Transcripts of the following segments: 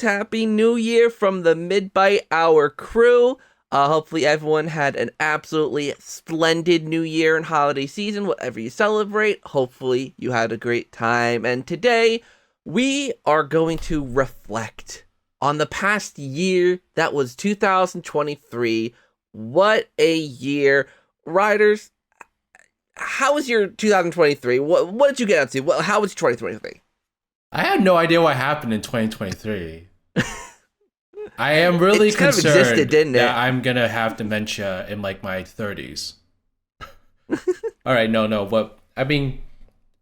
Happy New Year from the MidByte Hour crew. Hopefully everyone had an absolutely splendid New Year and holiday season, whatever you celebrate. Hopefully you had a great time. And today we are going to reflect on the past year that was 2023. What a year. Riders, how was your 2023? What did you get up to? How was 2023? I had no idea what happened in 2023. I am really It kind of concerned existed, didn't it? that I'm going to have dementia in like my 30s. All right, no. But I mean,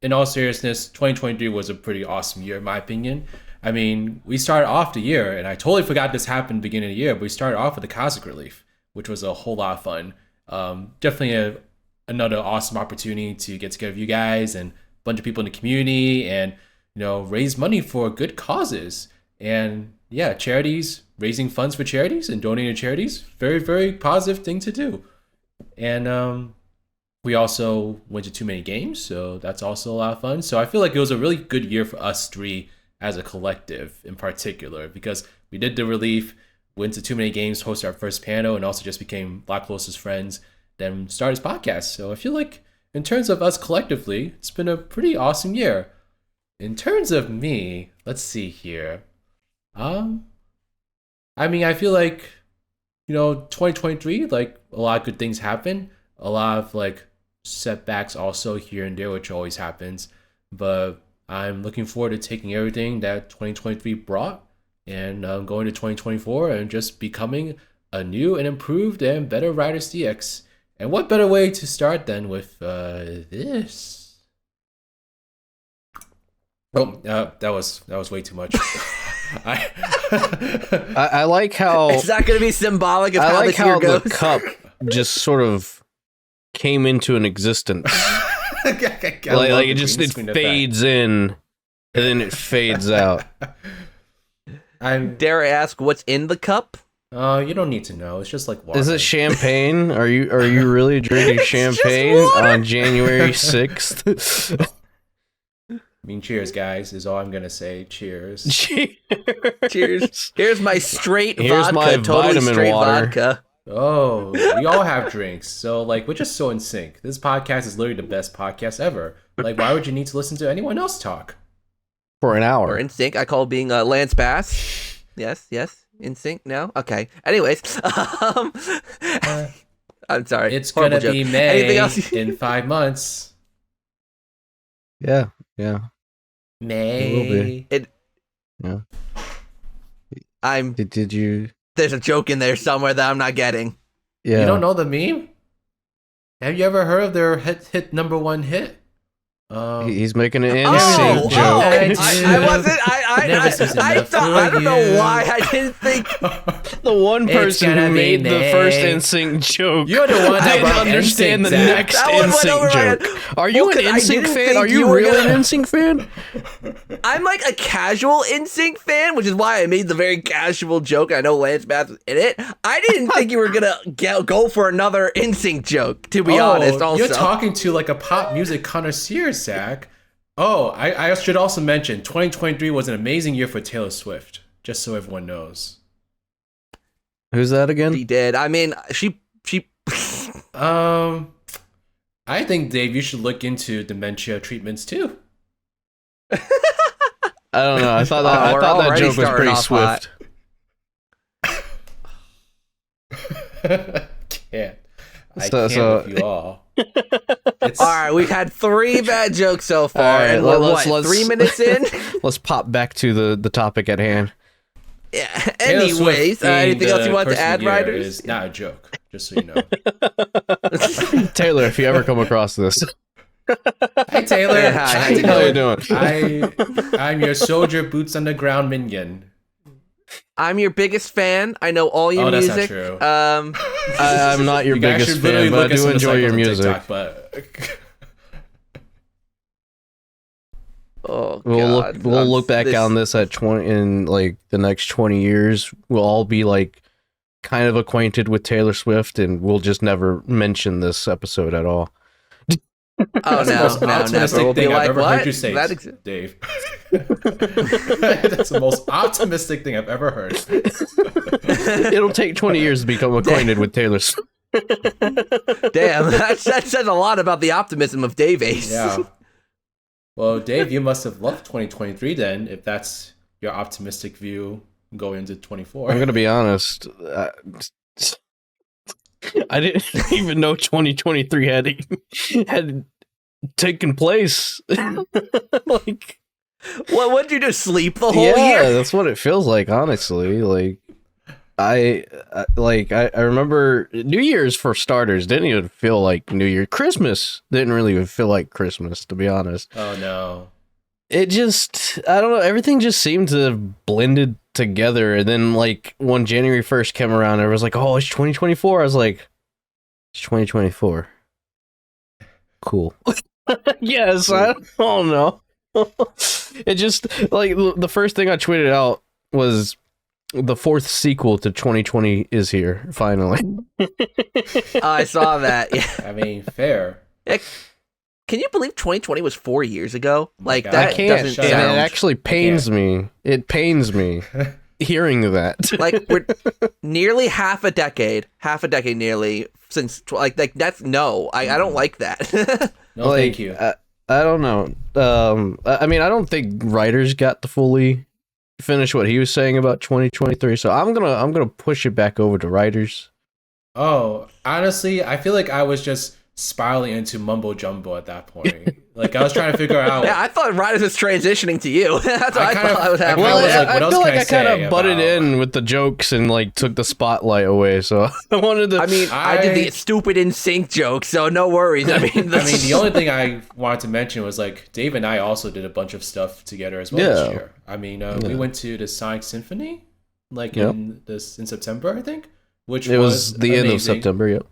in all seriousness, 2023 was a pretty awesome year in my opinion. I mean, we started off the year, and I totally forgot this happened at the beginning of the year, but we started off with the Cosmic Relief, which was a whole lot of fun. Definitely another awesome opportunity to get together with you guys and a bunch of people in the community and, you know, raise money for good causes. And yeah, charities, raising funds for charities and donating to charities, very, very positive thing to do. And we also went to too many games, so that's also a lot of fun. So I feel like it was a really good year for us three as a collective in particular, because we did the relief, went to too many games, hosted our first panel, and also just became a lot closest friends, then started this podcast. So I feel like in terms of us collectively, it's been a pretty awesome year. In terms of me, let's see here. I mean, I feel like, you know, 2023, like a lot of good things happen, a lot of like setbacks also here and there, which always happens, but I'm looking forward to taking everything that 2023 brought and going to 2024 and just becoming a new and improved and better Riders DX. And what better way to start than with this? Oh, that was way too much. I like how It's not going to be symbolic of how like this year goes. the cup just sort of came into an existence. like it just fades in and then it fades out. Dare I ask what's in the cup? You don't need to know. It's just like water. Is it champagne? Are you really drinking champagne on January 6th? I mean, cheers, guys, is all I'm going to say. Cheers. Cheers. Here's my straight Here's vodka, my totally vitamin straight water. vodka. Oh, we all have drinks. So, like, we're just so in sync. This podcast is literally the best podcast ever. Like, why would you need to listen to anyone else talk? For an hour. Or in sync. I call being Lance Bass. Yes. In sync now? Okay. Anyways. I'm sorry. It's going to be May Anything else? in 5 months. Yeah. May. It will be. Yeah. Did you? There's a joke in there somewhere that I'm not getting. Yeah. You don't know the meme? Have you ever heard of their hit number one hit? He's making an NSYNC joke. I thought, I don't know why I didn't think. The one person who made the first NSYNC joke. You're the one that didn't understand the next NSYNC joke. Are you an NSYNC fan? Are you really an NSYNC fan? I'm like a casual NSYNC fan, which is why I made the very casual joke. I know Lance Bass was in it. I didn't think you were gonna go for another NSYNC joke, to be honest. Also, you're talking to like a pop music connoisseur, Zach. Oh, I should also mention 2023 was an amazing year for Taylor Swift, just so everyone knows. Who's that again? She did. I mean, she I think, Dave, you should look into dementia treatments too. I don't know. I thought that joke was pretty swift. I can't with you all. All right, we've had 3 bad jokes so far. All right, and let's 3 minutes in? Let's pop back to the topip at hand. Yeah. Anyways, anything else you want to add, Riders? Is not a joke, just so you know. Taylor, if you ever come across this. Hi, Taylor. Hi, how you doing? I'm your soldier, boots on the ground minion. I'm your biggest fan. I know all your music. That's not true. I'm not your biggest fan, but I do enjoy your music. TikTok, but oh God. We'll look back on this at 20 in like the next 20 years. We'll all be like kind of acquainted with Taylor Swift, and we'll just never mention this episode at all. Oh That's the most optimistic never. thing We'll I've like, ever what? heard you say, That exists? Dave. That's the most optimistic thing I've ever heard. It'll take 20 years to become acquainted with Taylor Swift. Damn, that says a lot about the optimism of Dave Ace. Yeah. Well, Dave, you must have loved 2023 then, if that's your optimistic view going into 24. I'm gonna be honest. I didn't even know 2023 had taken place. Like, What'd you do? Sleep the whole yeah, year? that's what it feels like. Honestly, like I remember New Year's for starters didn't even feel like New Year. Christmas didn't really even feel like Christmas, to be honest. Oh no. It just, I don't know, everything just seemed to have blended together. And then, like, when January 1st came around, everyone was like, oh, it's 2024. I was like, it's 2024. Cool. Yes, I don't know. It just, like, the first thing I tweeted out was the fourth sequel to 2020 is here, finally. I saw that. Yeah. I mean, fair. Can you believe 2020 was 4 years ago? Like God. that I can't. doesn't And sound it actually pains me. It pains me hearing that. like we're nearly half a decade nearly since like that's no. I don't like that. No, like, thank you. I don't know. I mean, I don't think writers got to fully finish what he was saying about 2023. So I'm gonna push it back over to writers. Oh, honestly, I feel like I was just spiraling into mumbo jumbo at that point. Like I was trying to figure out. Yeah, I thought Riders was transitioning to you. That's what I thought was happening. Well, was like, what I else feel can like I I kind say of butted about- in with the jokes and like took the spotlight away. So I wanted to. I mean, I did the stupid in sync joke, so no worries. I mean, the only thing I wanted to mention was like Dave and I also did a bunch of stuff together as well this Yeah. year. I mean, we went to the Sonic Symphony, like Yep. in September, I think, which it was the end of amazing. September. Yep.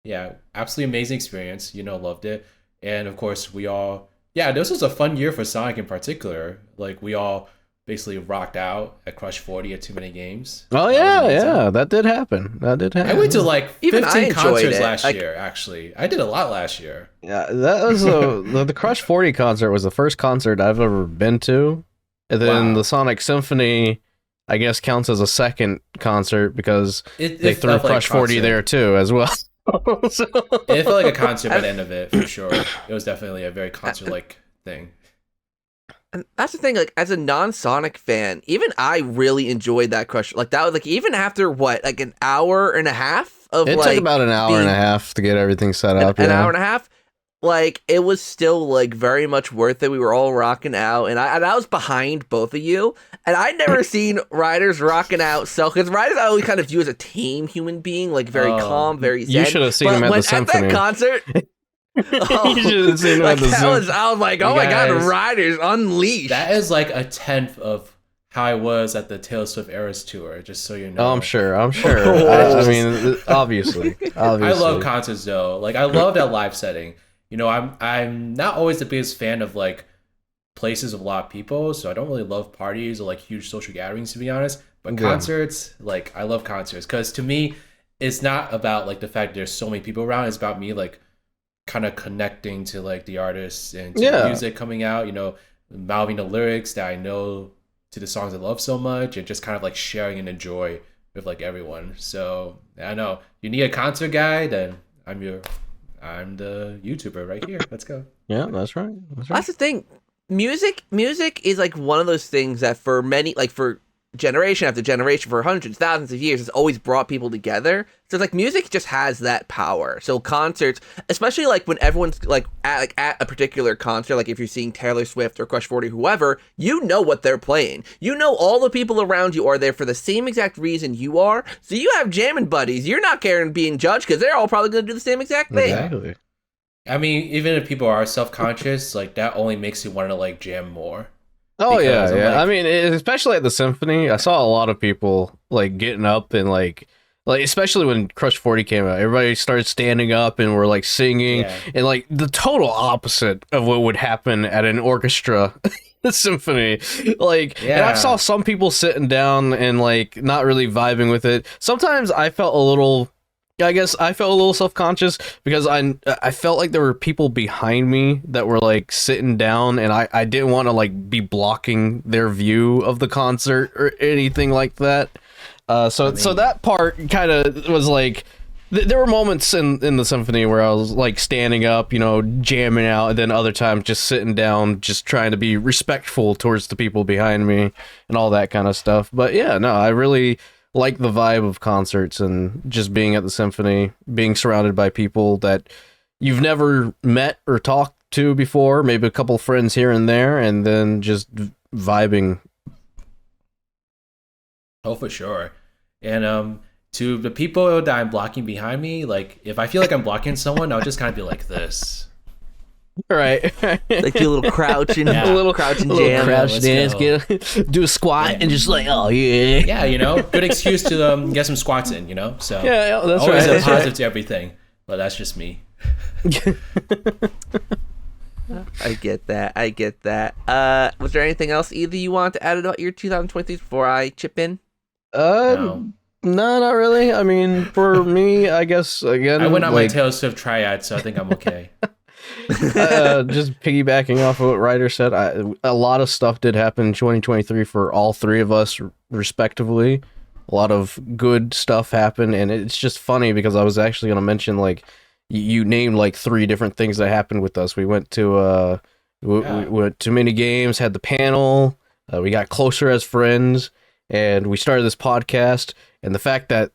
Yeah, absolutely amazing experience. Loved it, and of course we all. Yeah, this was a fun year for Sonic in particular. Like we all basically rocked out at Crush 40 at too many games. Oh That yeah, was amazing. yeah, that did happen. I went to like Even I 15 enjoyed concerts it. last Like- year. Actually, I did a lot last year. Yeah, that was the Crush 40 concert was the first concert I've ever been to, and then Wow. the Sonic Symphony, I guess, counts as a second concert because It they threw felt like Crush 40 concert. there too as well. So- It felt like a concert by the end of it, for sure. It was definitely a very concert-like thing. And that's the thing, like as a non-Sonic fan, even I really enjoyed that Crush. Like that was like even after what, like an hour and a half of It like took about an hour and a half to get everything set up. an yeah. hour and a half. Like it was still like very much worth it. We were all rocking out, and I was behind both of you. And I'd never seen Riders rocking out. So because Riders, I always kind of view as a tame human being, like very Oh. calm, very zen. You should have seen But him at when the symphony. that concert. You should have seen him like at the that symphony. I was like, oh You my god, guys- Riders unleashed. That is like a tenth of how I was at the Taylor Swift Eras tour, just so you know. Oh, I'm sure. I mean, obviously. I love concerts though. Like I love that live setting. I'm not always the biggest fan of like places with a lot of people, so I don't really love parties or like huge social gatherings, to be honest. But Yeah. concerts, like I love concerts because to me, it's not about like the fact there's so many people around. It's about me like kind of connecting to like the artists and to the music coming out. Mouthing the lyrics that I know to the songs I love so much, and just kind of like sharing and enjoy with like everyone. So I know you need a concert guy, then I'm the YouTuber right here. Let's go. Yeah, that's right. That's right. That's the thing. Music is like one of those things that for many, like for generation after generation, for hundreds, thousands of years, has always brought people together. So it's like music just has that power. So concerts, especially like when everyone's like at a particular concert, like if you're seeing Taylor Swift or Crush 40, whoever, you know what they're playing. You know all the people around you are there for the same exact reason you are. So you have jamming buddies. You're not caring being judged because they're all probably going to do the same exact thing. Exactly. I mean, even if people are self-conscious, like that only makes you want to like jam more. Oh yeah, Because I'm yeah. like- I mean, especially at the symphony, I saw a lot of people like getting up and like especially when Crush 40 came out, everybody started standing up and were like singing Yeah. and like the total opposite of what would happen at an orchestra symphony. Like, and I Yeah. saw some people sitting down and like not really vibing with it. Sometimes I felt a little I guess I felt a little self-conscious because I felt like there were people behind me that were like sitting down, and I didn't want to like be blocking their view of the concert or anything like that. So that part kind of was like there were moments in the symphony where I was like standing up, jamming out, and then other times just sitting down, just trying to be respectful towards the people behind me and all that kind of stuff. But yeah, no, I really like the vibe of concerts and just being at the symphony, being surrounded by people that you've never met or talked to before, maybe a couple friends here and there, and then just vibing. Oh, for sure. And to the people that I'm blocking behind me, like if I feel like I'm blocking someone, I'll just kind of be like this. Right. Like do a little crouching, Yeah. a little crouching jam. Crouch dance, do a squat, and just like, oh yeah. Yeah, good excuse to get some squats in, So Yeah, that's always right. a positive to everything. But that's just me. I get that. Was there anything else either you want to add about your 2023 before I chip in? No. No, not really. I mean, for me, I guess again, I went on my Taylor Swift triad, so I think I'm okay. Just piggybacking off of what Ryder said, a lot of stuff did happen in 2023 for all three of us, respectively. A lot of good stuff happened, and it's just funny because I was actually going to mention, like, you named like 3 different things that happened with us. We went to we went to many games, had the panel, we got closer as friends, and we started this podcast. And the fact that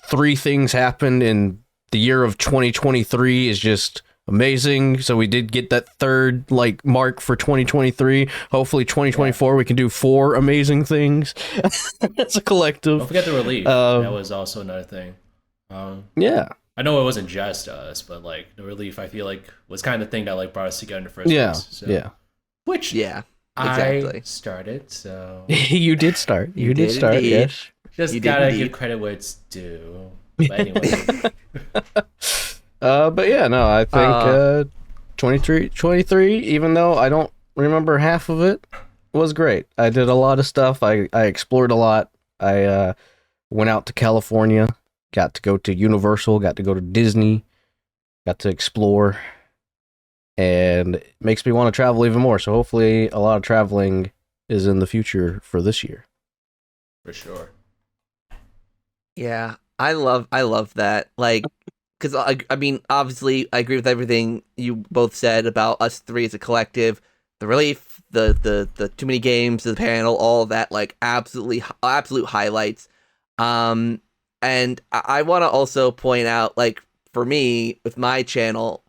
3 things happened in the year of 2023 is just amazing. So we did get that 3rd like mark for 2023. Hopefully 2024 we can do 4 amazing things as a collective. Don't forget the relief. That was also another thing. Yeah. I know it wasn't just us, but like the relief, I feel like was kind of the thing that like brought us together in the first place. So. Yeah. Which exactly. I started. So you did start. You did start. Indeed. Yes. Just gotta give credit where it's due. But anyway. But yeah, no, I think 23, even though I don't remember half of it, was great. I did a lot of stuff. I explored a lot. I went out to California, got to go to Universal, got to go to Disney, got to explore, and it makes me want to travel even more. So hopefully a lot of traveling is in the future for this year. For sure. Yeah, I love that. Like, because I mean, obviously, I agree with everything you both said about us 3 as a collective. The relief, the too many games, the panel, all of that, like absolute highlights. And I want to also point out, like, for me with my channel,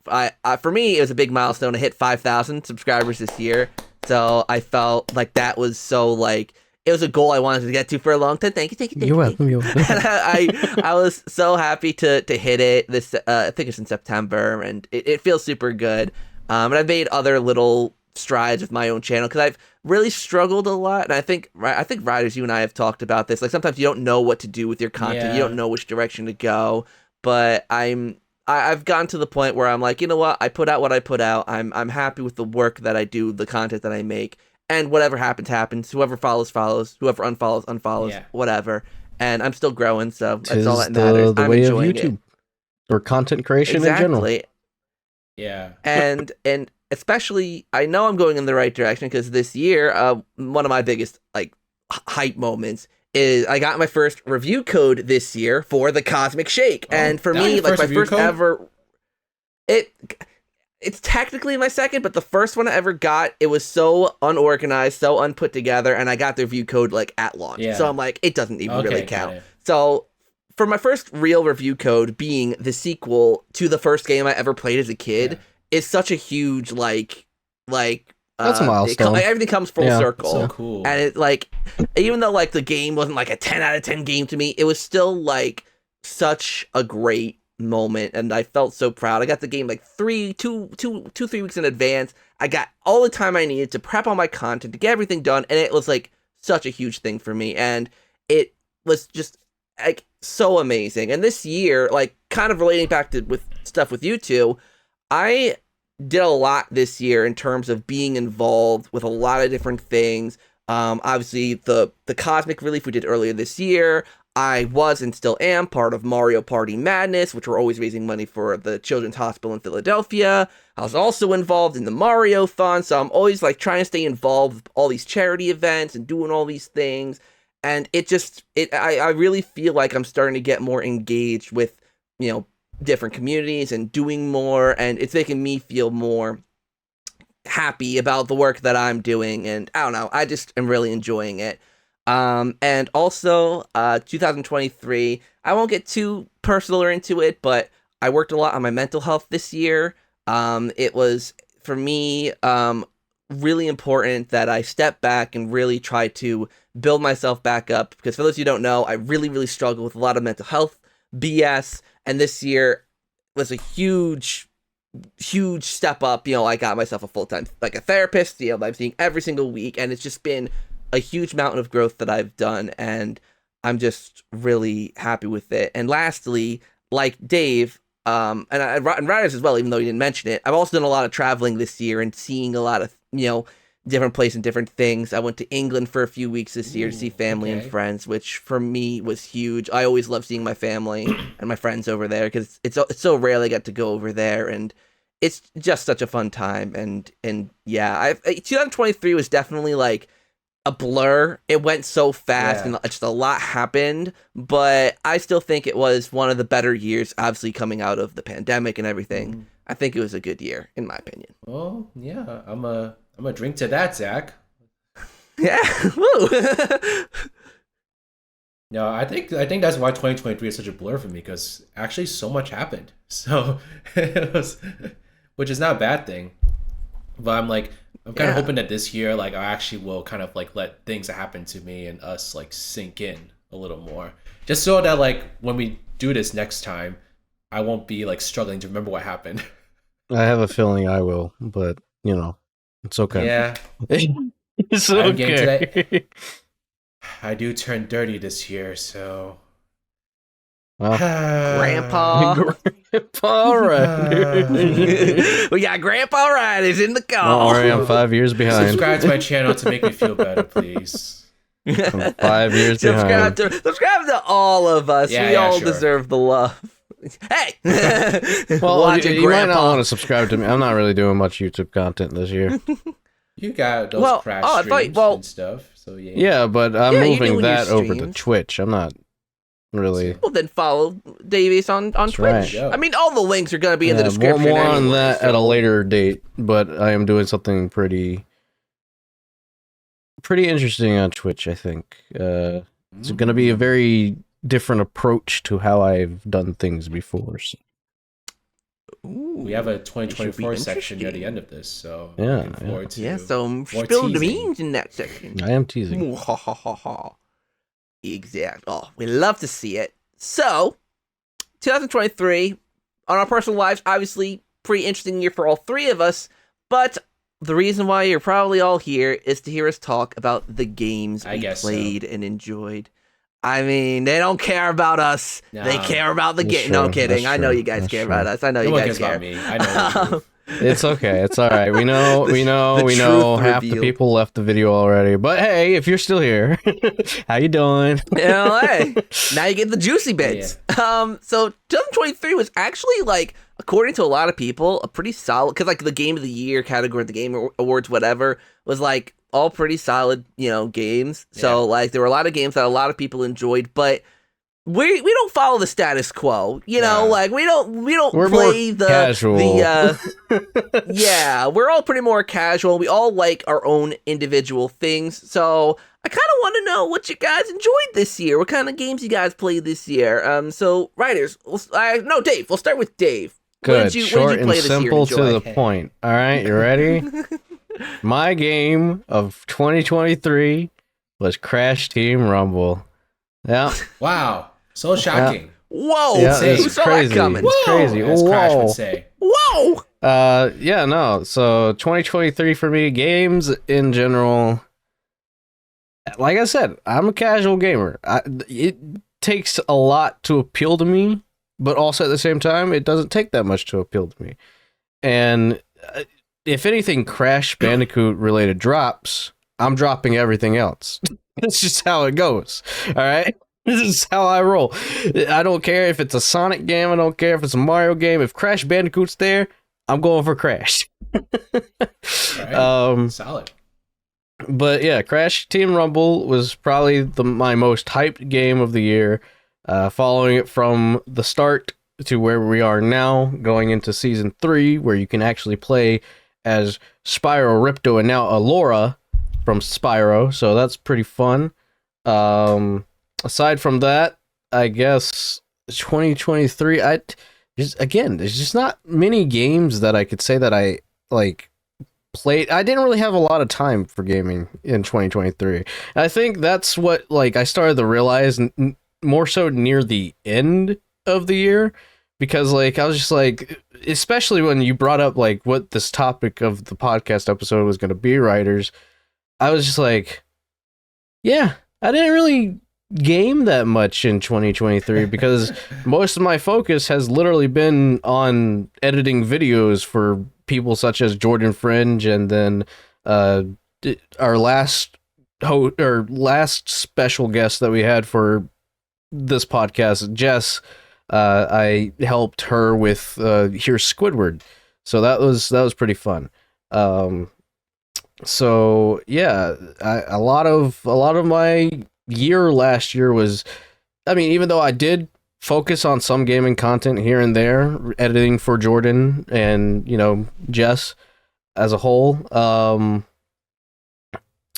for me it was a big milestone to hit 5,000 subscribers this year. So I felt like that was so like. It was a goal I wanted to get to for a long time. Thank you. You're welcome. And I was so happy to hit it. This I think it's in September, and it feels super good. And I've made other little strides with my own channel because I've really struggled a lot. And I think Riders, you and I have talked about this. Like sometimes you don't know what to do with your content. Yeah. You don't know which direction to go. But I've gotten to the point where I'm like, you know what? I put out what I put out. I'm happy with the work that I do, the content that I make. And whatever happens, happens. Whoever follows, follows. Whoever unfollows, unfollows. Yeah. Whatever. And I'm still growing, so that's all that matters. The I'm way enjoying of YouTube it. Or content creation in general. Yeah. And especially, I know I'm going in the right direction because this year, one of my biggest like hype moments is I got my first review code this year for the Cosmic Shake, and for me, like my first ever. It's technically my second, but the first one I ever got, it was so unorganized, so unput together, and I got the review code like at launch. Yeah. So I'm like, it doesn't even really count. So for my first real review code being the sequel to the first game I ever played as a kid is such a huge like that's a milestone. Everything comes full circle. So cool. And it like even though like the game wasn't like a 10 out of 10 game to me, it was still like such a great moment, and I felt so proud. I got the game like 3 weeks in advance. I got all the time I needed to prep all my content to get everything done, and it was like such a huge thing for me, and it was just like so amazing. And this year, like kind of relating back to with stuff with you two, I did a lot this year in terms of being involved with a lot of different things. Obviously the Cosmic Relief we did earlier this year. I was and still am part of Mario Party Madness, which we're always raising money for the Children's Hospital in Philadelphia. I was also involved in the Mario-thon, so I'm always like trying to stay involved with all these charity events and doing all these things. And I really feel like I'm starting to get more engaged with, different communities and doing more, and it's making me feel more happy about the work that I'm doing, and I don't know, I just am really enjoying it. And also, 2023, I won't get too personal or into it, but I worked a lot on my mental health this year. It was, for me, really important that I step back and really try to build myself back up, because for those of you who don't know, I really, really struggle with a lot of mental health BS, and this year was a huge step up. I got myself a full-time, like a therapist, I'm seeing every single week, and it's just been a huge mountain of growth that I've done, and I'm just really happy with it. And lastly, like Dave, and Riders as well, even though he didn't mention it, I've also done a lot of traveling this year and seeing a lot of, different places and different things. I went to England for a few weeks this year to see family and friends, which for me was huge. I always love seeing my family and my friends over there, because it's so rare I get to go over there, and it's just such a fun time. And yeah, 2023 was definitely like a blur. It went so fast, and just a lot happened, but I still think it was one of the better years, obviously coming out of the pandemic and everything. I think it was a good year, in my opinion. Well, yeah, I'm a drink to that, Zach. Yeah. Woo. No, I think that's why 2023 is such a blur for me, because actually so much happened. So it was, which is not a bad thing. But I'm kind of hoping that this year, like, I actually will kind of like let things that happen to me and us like sink in a little more, just so that like when we do this next time, I won't be like struggling to remember what happened. I have a feeling I will, but it's okay. Yeah, it's I'm getting to okay. that. I do turn 30 this year, so. Well, Grandpa. All right. We got Grandpa Riders in the car. Don't worry, I'm 5 years behind. Subscribe to my channel to make me feel better, please. I'm 5 years subscribe behind. subscribe to all of us. Yeah, we all sure. deserve the love. Hey. Well, Watching you might not Grandpa. want to subscribe to me. I'm not really doing much YouTube content this year. You got those crash streams and stuff, so yeah. Yeah, but I'm Yeah, you're moving doing that your over to streams. Twitch. I'm not really. Well, then follow Davies on Twitch. right. Yeah. I mean, all the links are going to be in the description. More on anyway, that so- at a later date, but I am doing something pretty interesting on Twitch, I think. It's going to be a very different approach to how I've done things before. So. Ooh, We have a it should 2024 be section near the interesting. end of this, so Yeah, looking forward to Yeah, so more spill the teasing. beans in that section. I am teasing. Ha ha ha ha. Exact. Oh, we love to see it. So, 2023, on our personal lives, obviously, pretty interesting year for all three of us, but the reason why you're probably all here is to hear us talk about the games I we guess so. played and enjoyed. I mean, they don't care about us. No. They care about the That's game. No true. kidding. That's I know true. you guys That's care true. about us. I know No you one guys cares care. about me. I know. the truth. It's okay. It's all right. We know. The truth Half the revealed. people left the video already. But hey, if you're still here, how you doing? Hey, now you get the juicy bits. So 2023 was actually, like, according to a lot of people, a pretty solid, because like the game of the year category, the game awards, whatever, was like all pretty solid, games. So like there were a lot of games that a lot of people enjoyed, but we don't follow the status quo, No. like we don't We're play more the casual. yeah, we're all pretty more casual. We all like our own individual things. So I kind of want to know what you guys enjoyed this year. What kind of games you guys played this year? So writers, no, Dave. We'll start with Dave. Good, what short did you play and this year and simple to enjoy? the point. All right, you ready? My game of 2023 was Crash Team Rumble. Yeah, Wow, so shocking. Whoa, yeah, who it's saw crazy. that coming? It's crazy. As Crash Whoa. would say. Whoa! Yeah, no. So 2023 for me, games in general. Like I said, I'm a casual gamer. It takes a lot to appeal to me, but also at the same time, it doesn't take that much to appeal to me. And if anything Crash Bandicoot related drops, I'm dropping everything else. That's just how it goes. All right. This is how I roll. I don't care if it's a Sonic game. I don't care if it's a Mario game. If Crash Bandicoot's there, I'm going for Crash. Right. Solid. But yeah, Crash Team Rumble was probably my most hyped game of the year. Following it from the start to where we are now, going into season 3, where you can actually play as Spyro, Ripto, and now Alora from Spyro. So that's pretty fun. Aside from that, I guess 2023. There's just not many games that I could say that I like played. I didn't really have a lot of time for gaming in 2023. I think that's what like I started to realize more so near the end of the year, because like I was just like, especially when you brought up like what this topic of the podcast episode was going to be, writers. I was just like, yeah, I didn't really game that much in 2023 because most of my focus has literally been on editing videos for people such as Jordan Fringe, and then our last last special guest that we had for this podcast, Jess. I helped her with Here's Squidward, so that was pretty fun. So yeah, a lot of my year last year was, I mean, even though I did focus on some gaming content here and there, editing for Jordan and, Jess as a whole, I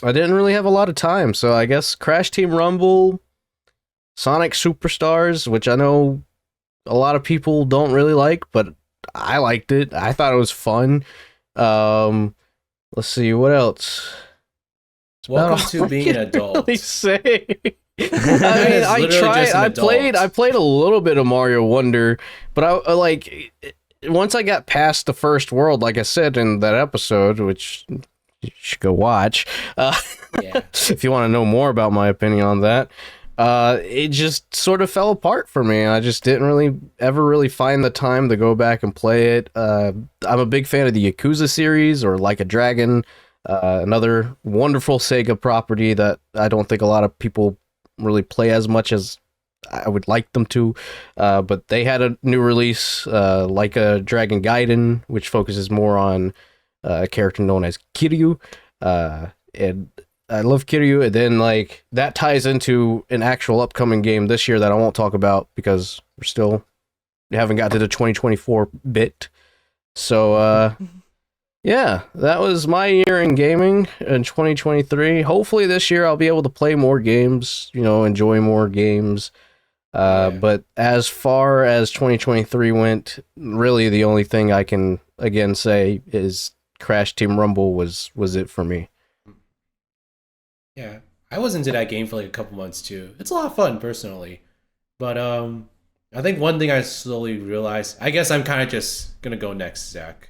didn't really have a lot of time. So I guess Crash Team Rumble, Sonic Superstars, which I know a lot of people don't really like, but I liked it. I thought it was fun. Let's see, what else? Welcome to being an adult. Really say. I tried. I played a little bit of Mario Wonder, but I like once I got past the first world, like I said in that episode, which you should go watch. If you want to know more about my opinion on that, it just sort of fell apart for me. I just didn't ever really find the time to go back and play it. I'm a big fan of the Yakuza series or Like a Dragon. Another wonderful Sega property that I don't think a lot of people really play as much as I would like them to. But they had a new release, like a Dragon Gaiden, which focuses more on a character known as Kiryu. And I love Kiryu. And then like that ties into an actual upcoming game this year that I won't talk about because we haven't got to the 2024 bit. So, yeah, that was my year in gaming in 2023. Hopefully this year I'll be able to play more games, enjoy more games. But as far as 2023 went, really the only thing I can again say is Crash Team Rumble was it for me. Yeah, I was into that game for like a couple months too. It's a lot of fun personally. But I think one thing I slowly realized, I guess I'm kind of just going to go next, Zach.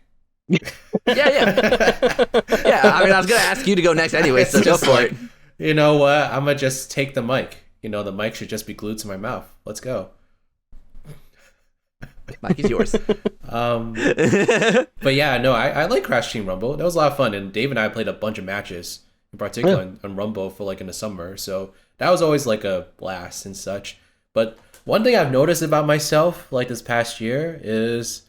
Yeah. I mean, I was gonna ask you to go next anyway, so go for it. You know what? I'm gonna just take the mic. The mic should just be glued to my mouth. Let's go. Mic is yours. But yeah, no, I like Crash Team Rumble. That was a lot of fun, and Dave and I played a bunch of matches, in particular on Rumble for like in the summer. So that was always like a blast and such. But one thing I've noticed about myself, like this past year, is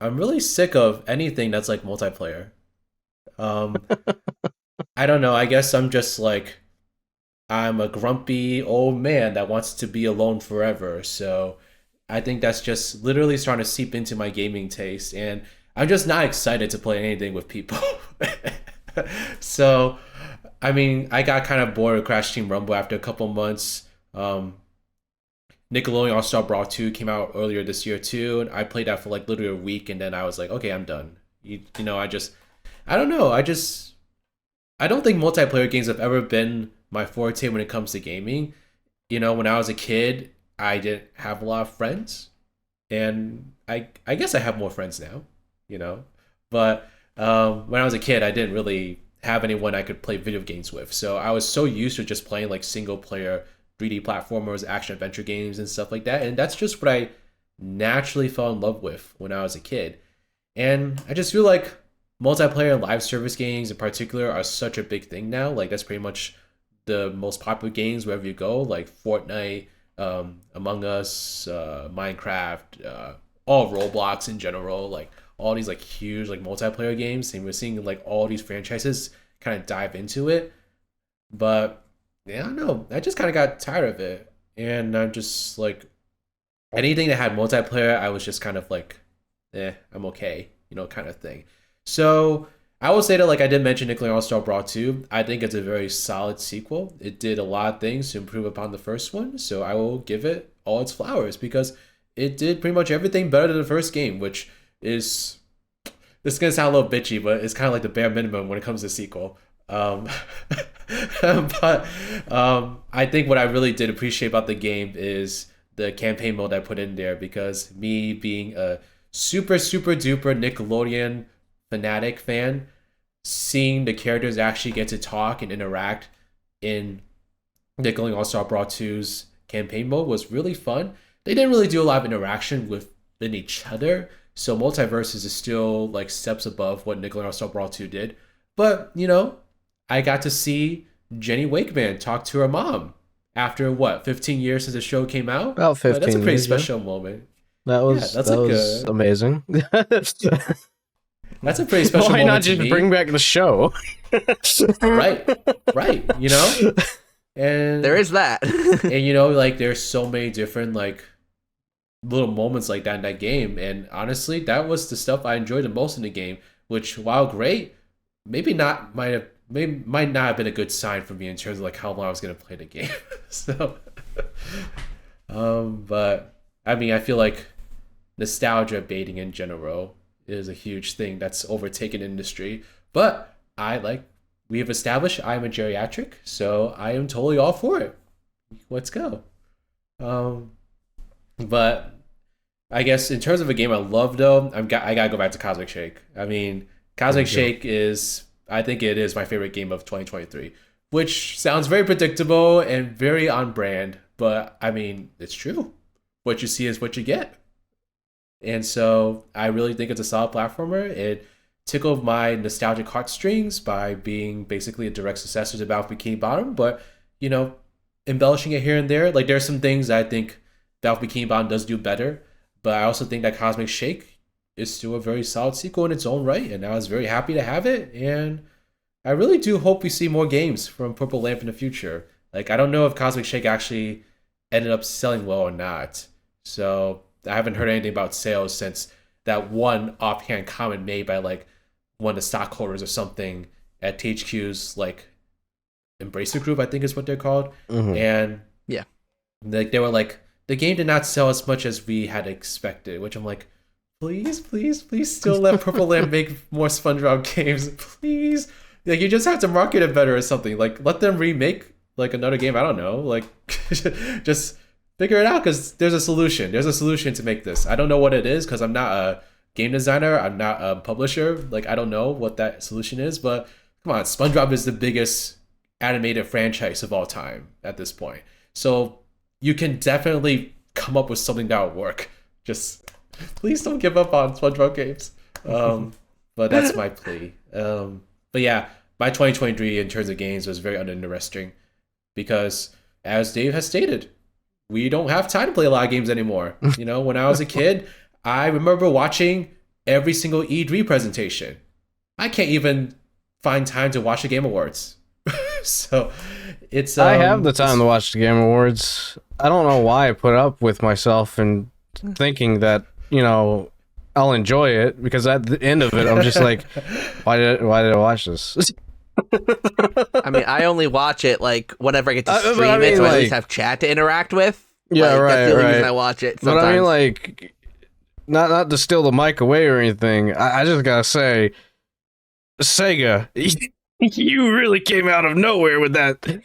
I'm really sick of anything that's like multiplayer. I don't know. I guess I'm just like, I'm a grumpy old man that wants to be alone forever. So I think that's just literally starting to seep into my gaming taste. And I'm just not excited to play anything with people. So, I mean, I got kind of bored of Crash Team Rumble after a couple months. Nickelodeon All-Star Brawl 2 came out earlier this year too, and I played that for like literally a week, and then I was like, okay, I'm done. I don't know. I don't think multiplayer games have ever been my forte when it comes to gaming. When I was a kid, I didn't have a lot of friends, and I guess I have more friends now, But when I was a kid, I didn't really have anyone I could play video games with, so I was so used to just playing like single player 3D platformers, action adventure games, and stuff like that. And that's just what I naturally fell in love with when I was a kid. And I just feel like multiplayer and live service games in particular are such a big thing now. Like that's pretty much the most popular games wherever you go, like Fortnite, Among Us, Minecraft, all Roblox in general, like all these like huge like multiplayer games, and we're seeing like all these franchises kind of dive into it. But yeah, I don't know. I just kind of got tired of it, and I'm just like anything that had multiplayer, I was just kind of like, I'm okay, kind of thing. So I will say that, like I did mention, Nickelodeon All Star Brawl 2, I think it's a very solid sequel. It did a lot of things to improve upon the first one, so I will give it all its flowers because it did pretty much everything better than the first game, which is, this is gonna sound a little bitchy, but it's kind of like the bare minimum when it comes to sequel. Um, but I think what I really did appreciate about the game is the campaign mode I put in there, because me being a super super duper Nickelodeon fanatic fan, seeing the characters actually get to talk and interact in Nickelodeon All Star Brawl 2's campaign mode was really fun. They didn't really do a lot of interaction within each other, so Multiverses is still like steps above what Nickelodeon All Star Brawl 2 did. But I got to see Jenny Wakeman talk to her mom after what, 15 years since the show came out. About 15 That's a pretty years, special moment. That was amazing. That's a pretty special Why moment not to just me. bring back the show? right, and There is that. and like there's so many different like little moments like that in that game, and honestly that was the stuff I enjoyed the most in the game, which, while great, might not have been a good sign for me in terms of like how long I was going to play the game. So but I mean, I feel like nostalgia baiting in general is a huge thing that's overtaken industry. But we have established I'm a geriatric, so I am totally all for it. Let's go. But I guess in terms of a game I love, though, I gotta go back to Cosmic Shake. I mean, Cosmic Shake I think it is my favorite game of 2023, which sounds very predictable and very on brand, but I mean, it's true. What you see is what you get. And so I really think it's a solid platformer. It tickled my nostalgic heartstrings by being basically a direct successor to Battle Bikini Bottom, but embellishing it here and there. Like, there's some things I think Battle Bikini Bottom does do better, but I also think that Cosmic Shake is still a very solid sequel in its own right, and I was very happy to have it. And I really do hope we see more games from Purple Lamp in the future. Like, I don't know if Cosmic Shake actually ended up selling well or not, so I haven't heard anything about sales since that one offhand comment made by like one of the stockholders or something at THQ's like Embracer Group, I think is what they're called. Mm-hmm. Yeah, like they were like, the game did not sell as much as we had expected, which I'm like, please still let Purple Lamp make more SpongeBob games, please. Like, you just have to market it better or something. Like, let them remake like another game. I don't know, like just figure it out, because there's a solution. There's a solution to make this. I don't know what it is, because I'm not a game designer. I'm not a publisher. Like, I don't know what that solution is, but come on, SpongeBob is the biggest animated franchise of all time at this point. So you can definitely come up with something that will work. Just please don't give up on SpongeBob games. But that's my plea. But yeah, my 2023 in terms of games was very uninteresting, because as Dave has stated, we don't have time to play a lot of games anymore. When I was a kid, I remember watching every single E3 presentation. I can't even find time to watch the Game Awards. So it's I have the time to watch the Game Awards. I don't know why I put up with myself and thinking that I'll enjoy it, because at the end of it I'm just like, why did I watch this? I mean, I only watch it like whenever I get to but stream I mean, it, so I at like, least have chat to interact with. Yeah, Like, right, that's the only right. reason I watch it. Sometimes. But I mean, like, not to steal the mic away or anything, I just gotta say, Sega, you really came out of nowhere with that. The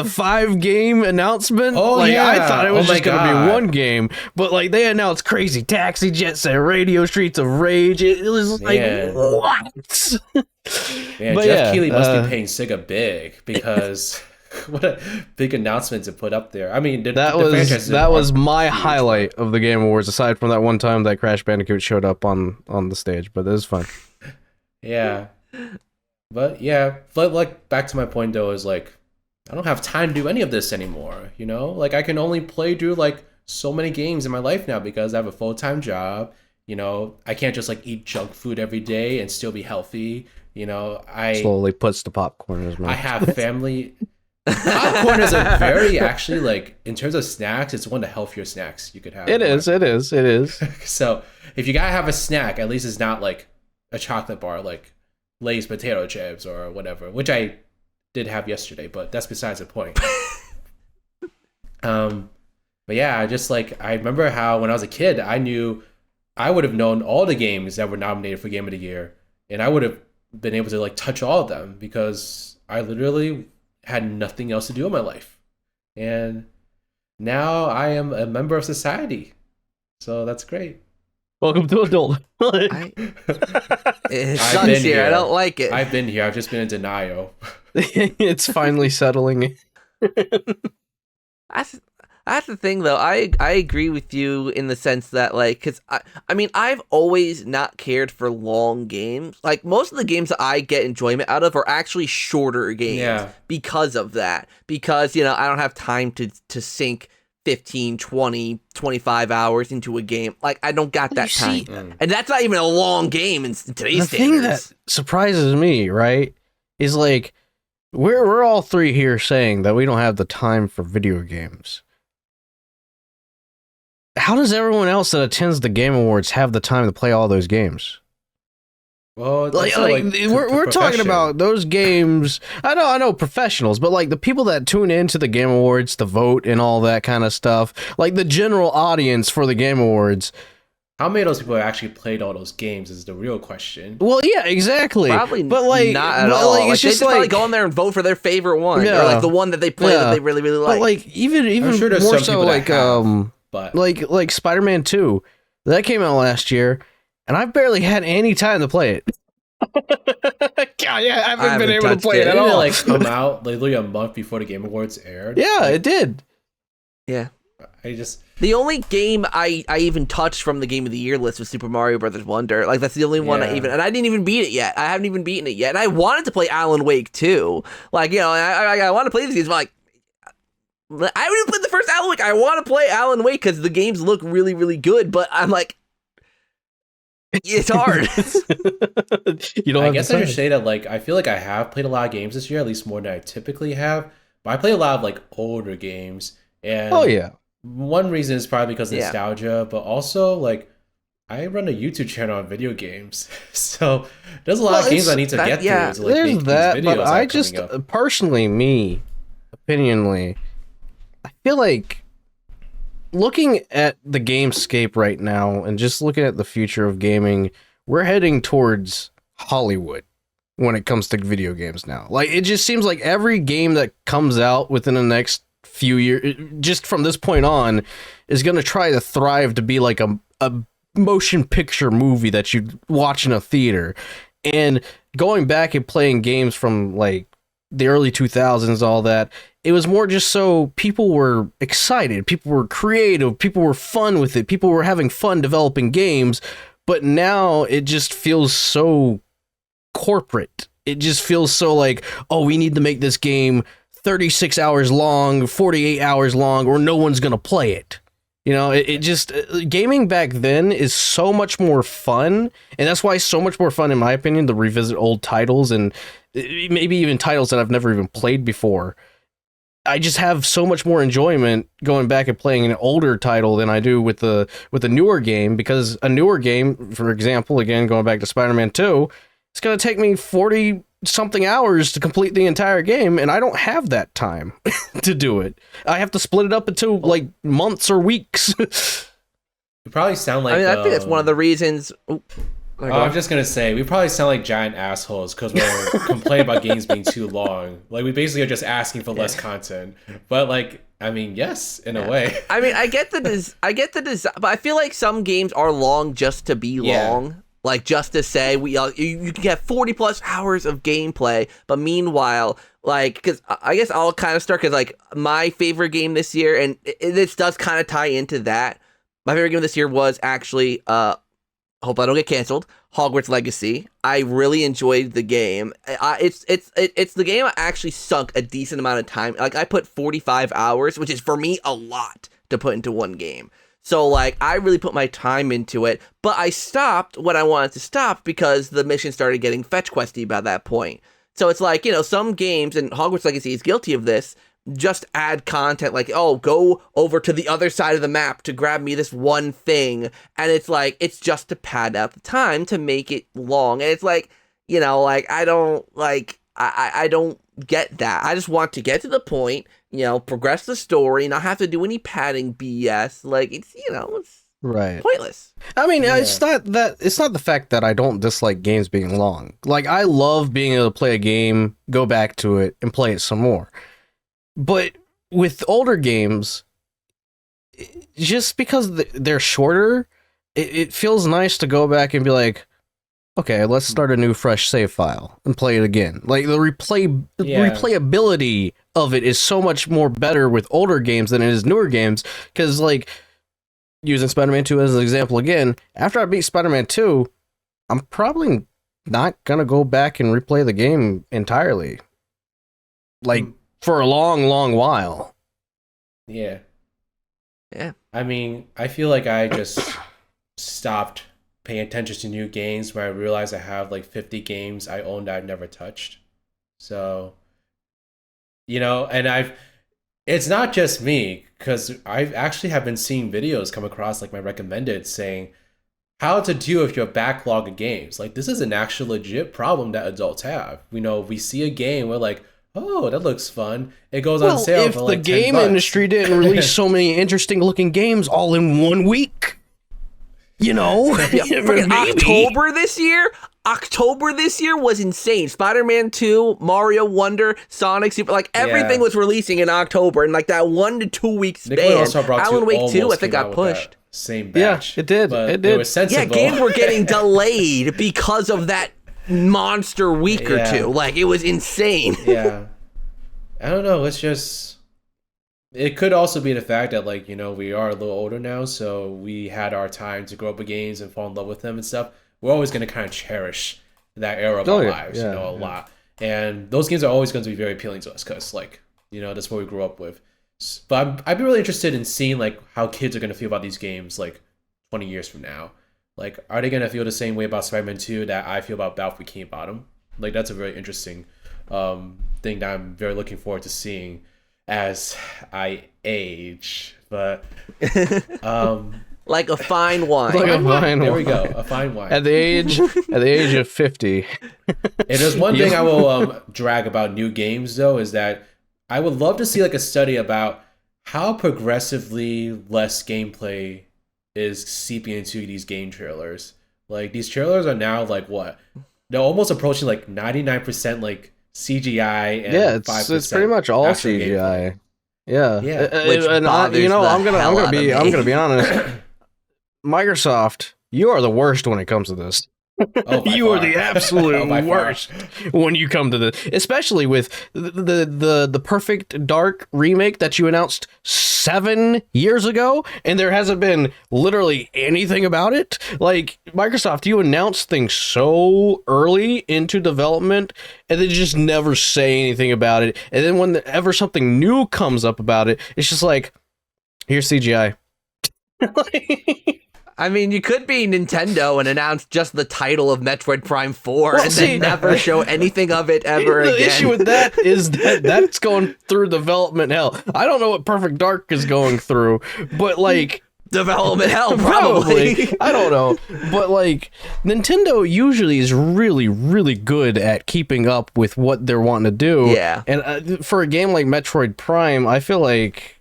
5-game announcement. Oh, like, yeah. I thought it was Oh my just gonna God. be one game, but like they announced Crazy Taxi, Jet Set Radio, Streets of Rage. It was like, Yeah. what? Man, But Jeff yeah, Keighley must be paying Sega big, because what a big announcement to put up there. I mean, That was my highlight of the Game Awards, aside from that one time that Crash Bandicoot showed up on the stage. But it was fun. Yeah. But yeah, but like, back to my point though, is like, I don't have time to do any of this anymore. You know, like I can only play through like so many games in my life now because I have a full-time job. You know, I can't just like eat junk food every day and still be healthy. You know, Slowly puts the popcorn in his mouth. I have family. Popcorn is a very actually like in terms of snacks, it's one of the healthier snacks you could have. It is. So if you gotta have a snack, at least it's not like a chocolate bar like Lay's potato chips or whatever, which I did have yesterday, but that's besides the point. But yeah, I remember how when I was a kid, I would have known all the games that were nominated for Game of the Year, and I would have been able to like touch all of them because I literally had nothing else to do in my life. And now I am a member of society. So that's great. Welcome to adulthood. It sucks here. I don't like it. I've been here. I've just been in denial. It's finally settling. That's the thing, though. I agree with you in the sense that, like, because I mean, I've always not cared for long games. Like, most of the games that I get enjoyment out of are actually shorter games because of that. Because, you know, I don't have time to sink 15, 20, 25 hours into a game. Like, I don't got that time. And that's not even a long game in today's standards. The thing that surprises me, right, is, like, we're all three here saying that we don't have the time for video games. How does everyone else that attends the Game Awards have the time to play all those games? Well, we're talking about those games. I know professionals, but like the people that tune into the Game Awards to vote and all that kind of stuff, like the general audience for the Game Awards. How many of those people actually played all those games is the real question. Well, yeah, exactly. Probably but like, not at all. Like, it's they just probably go in there and vote for their favorite one, or like the one that they play that they really, really like. But like, even sure more so, like but like Spider-Man 2, that came out last year, and I've barely had any time to play it. God, yeah, I haven't been able to play it at all. Didn't it like come out literally a month before the Game Awards aired? Yeah, it did. Yeah. The only game I even touched from the Game of the Year list was Super Mario Brothers Wonder. Like, that's the only one and I didn't even beat it yet. I haven't even beaten it yet. And I wanted to play Alan Wake too. Like, you know, I want to play these games, but like, I haven't even played the first Alan Wake. I want to play Alan Wake because the games look really, really good, but I'm like, it's hard. You don't. I guess I should say that like I feel like I have played a lot of games this year, at least more than I typically have. But I play a lot of like older games, and one reason is probably because of nostalgia, but also like I run a YouTube channel on video games, so there's a lot of games I need to get through. To, like, there's that, but I just personally, opinionally, I feel like looking at the gamescape right now and just looking at the future of gaming, we're heading towards Hollywood when it comes to video games now. Like, it just seems like every game that comes out within the next few years, just from this point on, is going to try to thrive to be like a motion picture movie that you watch in a theater. And going back and playing games from like the early 2000s, all that, it was more just so people were excited, people were creative, people were fun with it, people were having fun developing games. But now it just feels so corporate. It just feels so like, oh, we need to make this game 36 hours long, 48 hours long, or no one's gonna play it. You know, it just, gaming back then is so much more fun, and that's why it's so much more fun, in my opinion, to revisit old titles, and maybe even titles that I've never even played before. I just have so much more enjoyment going back and playing an older title than I do with a newer game, because a newer game, for example, again, going back to Spider-Man 2, it's going to take me 40-something hours to complete the entire game, and I don't have that time to do it. I have to split it up into, like, months or weeks. You probably sound like... I mean, I think that's one of the reasons... I'm just going to say, we probably sound like giant assholes because we're complaining about games being too long. Like, we basically are just asking for less content. But, like, I mean, yes, in a way. I mean, I get the design, but I feel like some games are long just to be long. Like, just to say, you can get 40 plus hours of gameplay, but meanwhile, like, because I guess I'll kind of start, because, like, my favorite game this year, and this does kind of tie into that, my favorite game this year was actually, hope I don't get canceled, Hogwarts Legacy. I really enjoyed the game. It's the game I actually sunk a decent amount of time. Like I put 45 hours, which is for me a lot to put into one game. So like I really put my time into it, but I stopped when I wanted to stop because the mission started getting fetch questy by that point. So it's like, some games, and Hogwarts Legacy is guilty of this, just add content like, oh, go over to the other side of the map to grab me this one thing. And it's like, it's just to pad out the time to make it long. And it's like, I don't get that. I just want to get to the point, progress the story, not have to do any padding BS. Like, it's right. pointless. I mean, it's not the fact that I don't dislike games being long. Like, I love being able to play a game, go back to it, and play it some more. But with older games, just because they're shorter, it feels nice to go back and be like, okay, let's start a new fresh save file and play it again. Like, the replayability of it is so much more better with older games than it is newer games. Because, like, using Spider-Man 2 as an example again, after I beat Spider-Man 2, I'm probably not going to go back and replay the game entirely. Like, for a long, long while. Yeah. Yeah. I mean, I feel like I just stopped paying attention to new games when I realized I have like 50 games I own that I've never touched. So, and it's not just me, because I actually have been seeing videos come across like my recommended saying how to deal with your backlog of games. Like, this is an actual legit problem that adults have. We see a game, we're like, oh, that looks fun. It goes on sale for like $10. If the game industry didn't release so many interesting looking games all in 1 week, freaking October this year was insane. Spider-Man 2, Mario Wonder, Sonic Super, like everything was releasing in October, and like that 1 to 2 week span. Alan Wake 2, I think, got pushed. Same batch. Yeah, it did. It did. It was sensible. Yeah, games were getting delayed because of that monster week or two. Like, it was insane. Yeah. I don't know. It could also be the fact that, like, we are a little older now, so we had our time to grow up with games and fall in love with them and stuff. We're always going to kind of cherish that era of our lives, a lot. And those games are always going to be very appealing to us because, like, that's what we grew up with. But I'd be really interested in seeing, like, how kids are going to feel about these games, like, 20 years from now. Like, are they going to feel the same way about Spider-Man 2 that I feel about Battlefield King Bottom? Like, that's a very interesting thing that I'm very looking forward to seeing as I age. But like a fine wine. There we go, a fine wine. At the age of 50. And there's one thing I will drag about new games, though, is that I would love to see like a study about how progressively less gameplay is seeping into these game trailers. Like, these trailers are now like what? They're almost approaching like 99% like CGI and 5% it's pretty much all actual CGI. gameplay. Yeah. Which I'm gonna be honest. Microsoft, you are the worst when it comes to this. You are the absolute worst when you come to this, especially with the Perfect Dark remake that you announced 7 years ago, and there hasn't been literally anything about it. Like, Microsoft, you announce things so early into development, and then just never say anything about it. And then whenever something new comes up about it, it's just like, here's CGI. I mean, you could be Nintendo and announce just the title of Metroid Prime 4 and then never show anything of it ever again. The issue with that is that's going through development hell. I don't know what Perfect Dark is going through, but like... development hell, probably. I don't know. But like, Nintendo usually is really, really good at keeping up with what they're wanting to do. Yeah. And for a game like Metroid Prime, I feel like...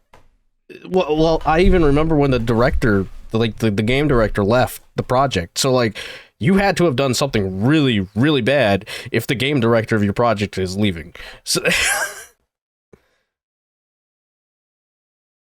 Well, I even remember when the director... the game director left the project. So like, you had to have done something really, really bad if the game director of your project is leaving. So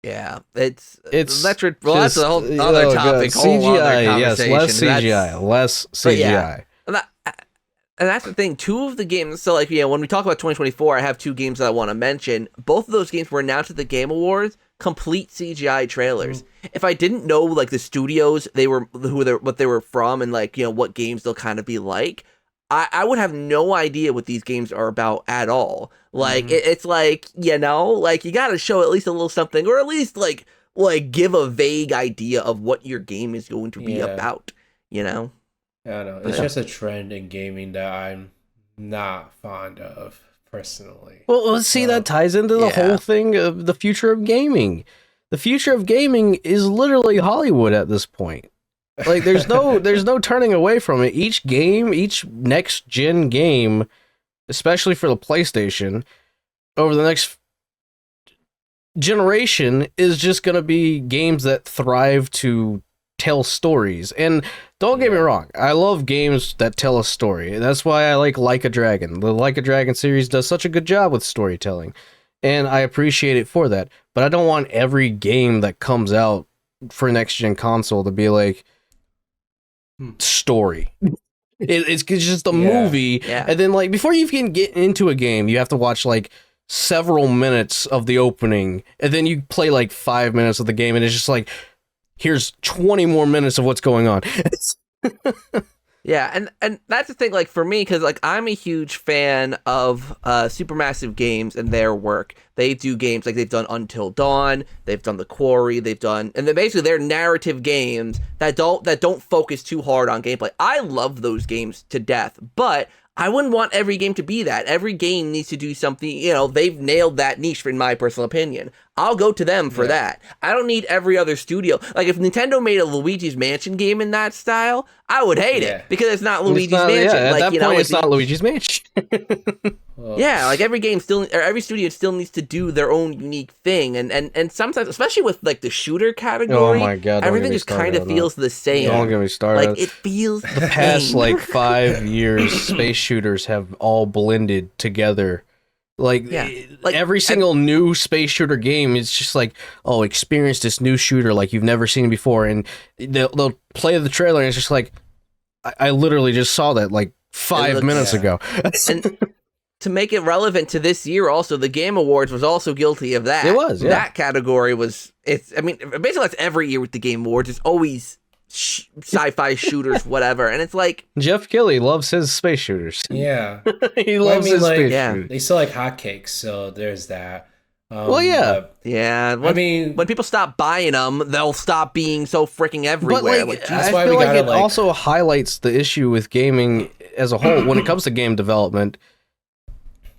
yeah, it's Metroid. Well, that's a whole other topic. CGI, yes, less CGI, less CGI. Yeah, and that's the thing. Two of the games. So like, when we talk about 2024, I have two games that I want to mention. Both of those games were announced at the Game Awards. complete CGI trailers. If I didn't know like the studios what they were from and like, you know, what games they'll kind of be like, I would have no idea what these games are about at all. Like it's like, you know, like you got to show at least a little something, or at least like give a vague idea of what your game is going to be about, you know? I don't know. It's just a trend in gaming that I'm not fond of personally. Well, let's see, that ties into the whole thing of the future of gaming. The future of gaming is literally Hollywood at this point. Like there's no turning away from it. Each game, each next gen game, especially for the PlayStation, over the next generation is just going to be games that thrive to tell stories. And don't get me wrong, I love games that tell a story. That's why I like a Dragon. The Like a Dragon series does such a good job with storytelling, and I appreciate it for that. But I don't want every game that comes out for next gen console to be like story. It's just a movie, and then like before you can get into a game, you have to watch like several minutes of the opening, and then you play like 5 minutes of the game, and it's just like, here's 20 more minutes of what's going on. Yeah, and that's the thing, like, for me, because, like, I'm a huge fan of Supermassive Games and their work. They do games, like, they've done Until Dawn, they've done The Quarry, they've done, and then basically they're narrative games that don't focus too hard on gameplay. I love those games to death, but I wouldn't want every game to be that. Every game needs to do something, you know, they've nailed that niche, in my personal opinion. I'll go to them for that. I don't need every other studio. Like, if Nintendo made a Luigi's Mansion game in that style, I would hate it, because it's not Luigi's Mansion. At like, that you know, point, it's not Luigi's Mansion. Yeah, like every studio still needs to do their own unique thing, and sometimes, especially with like the shooter category, oh my God, everything just kind of feels the same. Don't get me started. Like, it feels the past like 5 years, space shooters have all blended together. Like, like every single new space shooter game is just like, oh, experience this new shooter like you've never seen before, and they'll play the trailer, and it's just like, I literally just saw that like 5 minutes ago. And to make it relevant to this year, also, the Game Awards was also guilty of that. It was, that category was. I mean, basically that's every year with the Game Awards. It's always sci-fi shooters, whatever, and it's like Jeff Keighley loves his space shooters. Yeah, he loves his space shooters. They sell like hotcakes, so there's that. Well, yeah. When people stop buying them, they'll stop being so freaking everywhere. But I feel like it also highlights the issue with gaming as a whole when it comes to game development.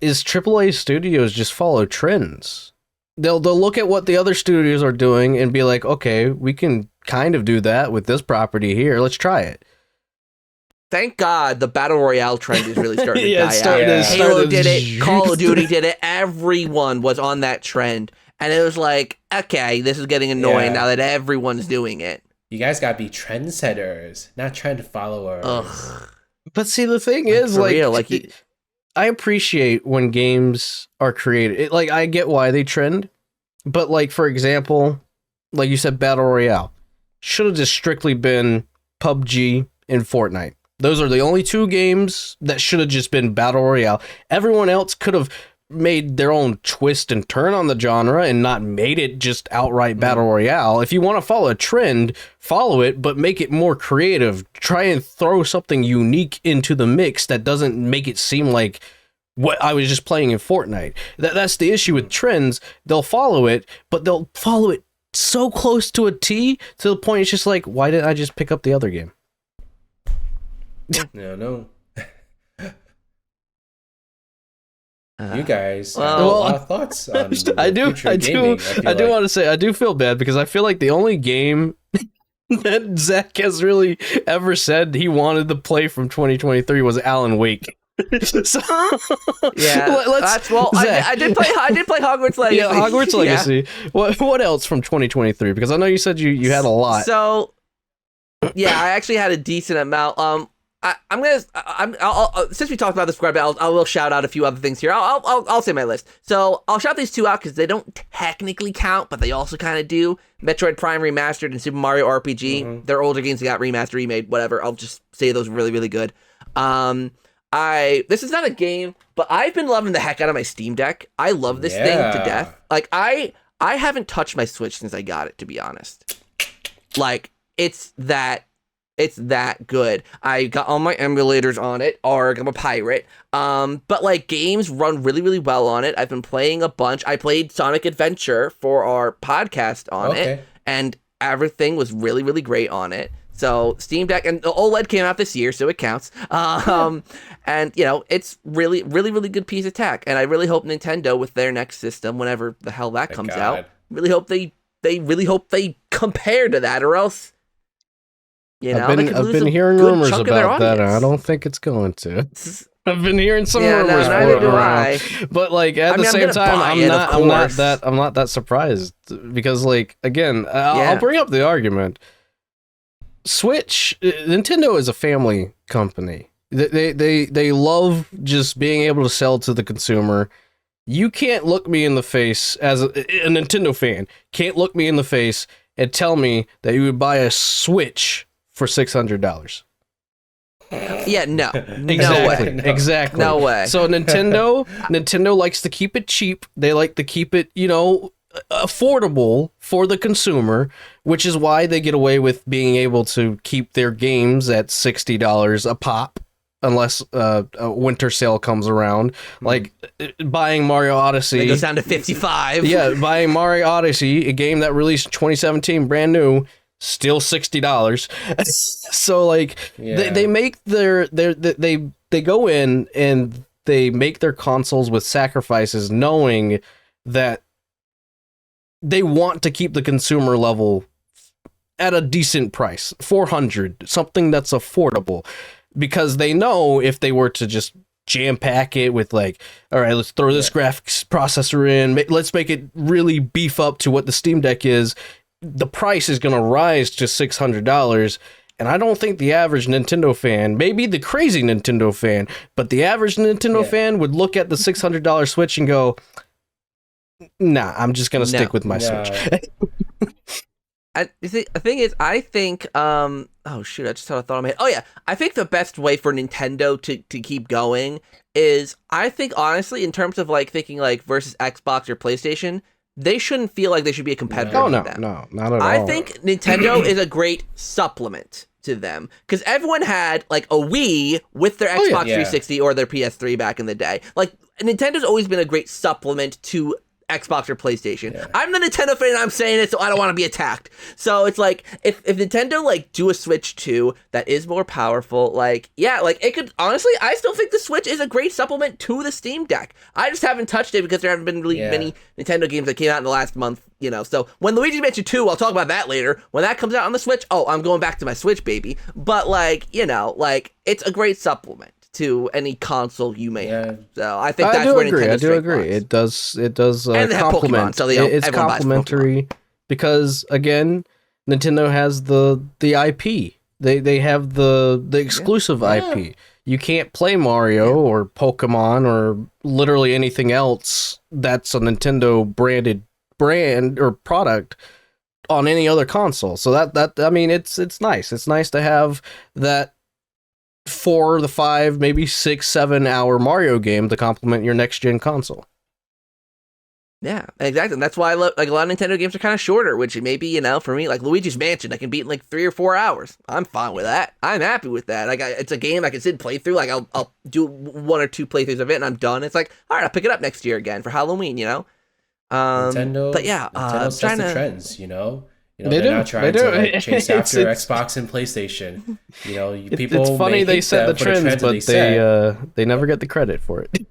Is AAA studios just follow trends? They'll look at what the other studios are doing and be like, okay, we can kind of do that with this property here. Let's try it. Thank God the Battle Royale trend is really starting to die out. Halo did it, Call of Duty did it, everyone was on that trend. And it was like, okay, this is getting annoying now that everyone's doing it. You guys gotta be trendsetters, not trend followers. Ugh. But see, the thing is, I appreciate when games are created. Like, I get why they trend, but like, for example, like you said, Battle Royale should have just strictly been PUBG and Fortnite. Those are the only two games that should have just been Battle Royale. Everyone else could have made their own twist and turn on the genre and not made it just outright Battle Royale. If you want to follow a trend, follow it, but make it more creative. Try and throw something unique into the mix that doesn't make it seem like what I was just playing in Fortnite. That's the issue with trends. They'll follow it, but they'll follow it so close to a T to the point it's just like, why didn't I just pick up the other game? No. You guys have a lot of thoughts on I do want to say, I do feel bad because I feel like the only game that Zach has really ever said he wanted to play from 2023 was Alan Wake. So, yeah, Zach, I did play Hogwarts Legacy. Yeah, Hogwarts Legacy. What else from 2023? Because I know you said you had a lot. So, yeah, I actually had a decent amount. Since we talked about this quite a bit, I will shout out a few other things here. I'll say my list. So I'll shout these two out because they don't technically count, but they also kind of do. Metroid Prime Remastered and Super Mario RPG. They're older games that got remastered, remade, whatever. I'll just say those were really, really good. This is not a game, but I've been loving the heck out of my Steam Deck. I love this thing to death. Like, I I haven't touched my Switch since I got it, to be honest. Like, it's that good. I got all my emulators on it. Arg, I'm a pirate. But like games run really, really well on it. I've been playing a bunch. I played Sonic Adventure for our podcast on it, and everything was really, really great on it. So Steam Deck, and the OLED came out this year, so it counts. And you know, it's really, really, really good piece of tech. And I really hope Nintendo, with their next system, whenever the hell that comes out, really hope they really hope they compare to that, or else, you know, I've been hearing rumors about that, and I don't think it's going to. I've been hearing some rumors around, but like at the same time, I'm not that surprised, because like, again, I'll bring up the argument. Nintendo is a family company. They love just being able to sell to the consumer. You can't look me in the face as a Nintendo fan. Can't look me in the face and tell me that you would buy a Switch for $600. Yeah, no. Exactly. No way. Exactly. No way. So Nintendo likes to keep it cheap. They like to keep it, you know, affordable for the consumer, which is why they get away with being able to keep their games at $60 a pop, unless a winter sale comes around. Like buying Mario Odyssey, it goes down to 55. Yeah, buying Mario Odyssey, a game that released in 2017, brand new, still $60. So like they make they go in and they make their consoles with sacrifices, knowing that they want to keep the consumer level at a decent price, $400, something that's affordable, because they know if they were to just jam pack it with like, all right, let's throw this graphics processor in, let's make it really beef up to what the Steam Deck is, the price is going to rise to $600. And I don't think the average Nintendo fan, maybe the crazy Nintendo fan, but the average Nintendo fan would look at the $600 Switch and go, nah, I'm just going to stick with my Switch. The thing is, I think, oh shoot, I just had a thought in my head. Oh yeah, I think the best way for Nintendo to keep going is, I think honestly, in terms of like thinking like versus Xbox or PlayStation, they shouldn't feel like they should be a competitor to them. No, not at all. I think Nintendo is a great supplement to them, because everyone had like a Wii with their Xbox 360 or their PS3 back in the day. Like, Nintendo's always been a great supplement to Xbox or PlayStation. Yeah. I'm the Nintendo fan, and I'm saying it, so I don't want to be attacked. So it's like, if Nintendo like do a Switch 2 that is more powerful, like, yeah, like it could, honestly, I still think the Switch is a great supplement to the Steam Deck. I just haven't touched it because there haven't been really many Nintendo games that came out in the last month, you know. So when Luigi's Mansion 2, I'll talk about that later. When that comes out on the Switch, oh, I'm going back to my Switch, baby. But like, you know, like, it's a great supplement to any console you may have. So I think that's where Nintendo's I do agree. It does and they have complement. Pokemon, so It's complementary because, again, Nintendo has the IP. They have the exclusive IP. You can't play Mario or Pokemon or literally anything else that's a Nintendo brand or product on any other console. So that I mean, it's nice. It's nice to have that 4 to 5, maybe 6, 7 hour Mario game to complement your next gen console. Yeah, exactly. And that's why I love, like, a lot of Nintendo games are kind of shorter, which maybe, you know, for me, like Luigi's Mansion, I can beat in like 3 or 4 hours. I'm fine with that. I'm happy with that. Like, it's a game I can sit and play through. Like, I'll do 1 or 2 playthroughs of it and I'm done. It's like, all right, I'll pick it up next year again for Halloween, you know? Nintendo, but yeah, Nintendo sets the trends, you know? They're not trying to like, chase after Xbox and PlayStation. You know, people. It's funny they set the trends, but they never get the credit for it.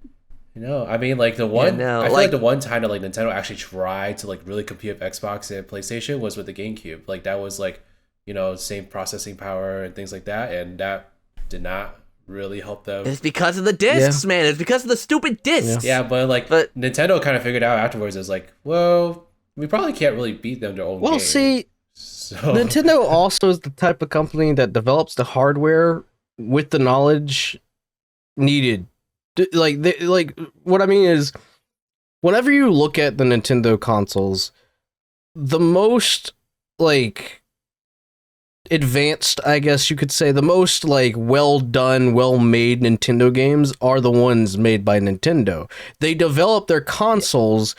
You know, I mean, like the one, I feel like the one time that like Nintendo actually tried to like really compete with Xbox and PlayStation was with the GameCube. Like that was like, you know, same processing power and things like that, and that did not really help them. It's because of the discs, man. It's because of the stupid discs. Yeah, but Nintendo kind of figured out afterwards. It's like, well, we probably can't really beat them their own game. Well, see, Nintendo also is the type of company that develops the hardware with the knowledge needed. Like what I mean is, whenever you look at the Nintendo consoles, the most like advanced, I guess you could say, the most like well done, well made Nintendo games are the ones made by Nintendo. They develop their consoles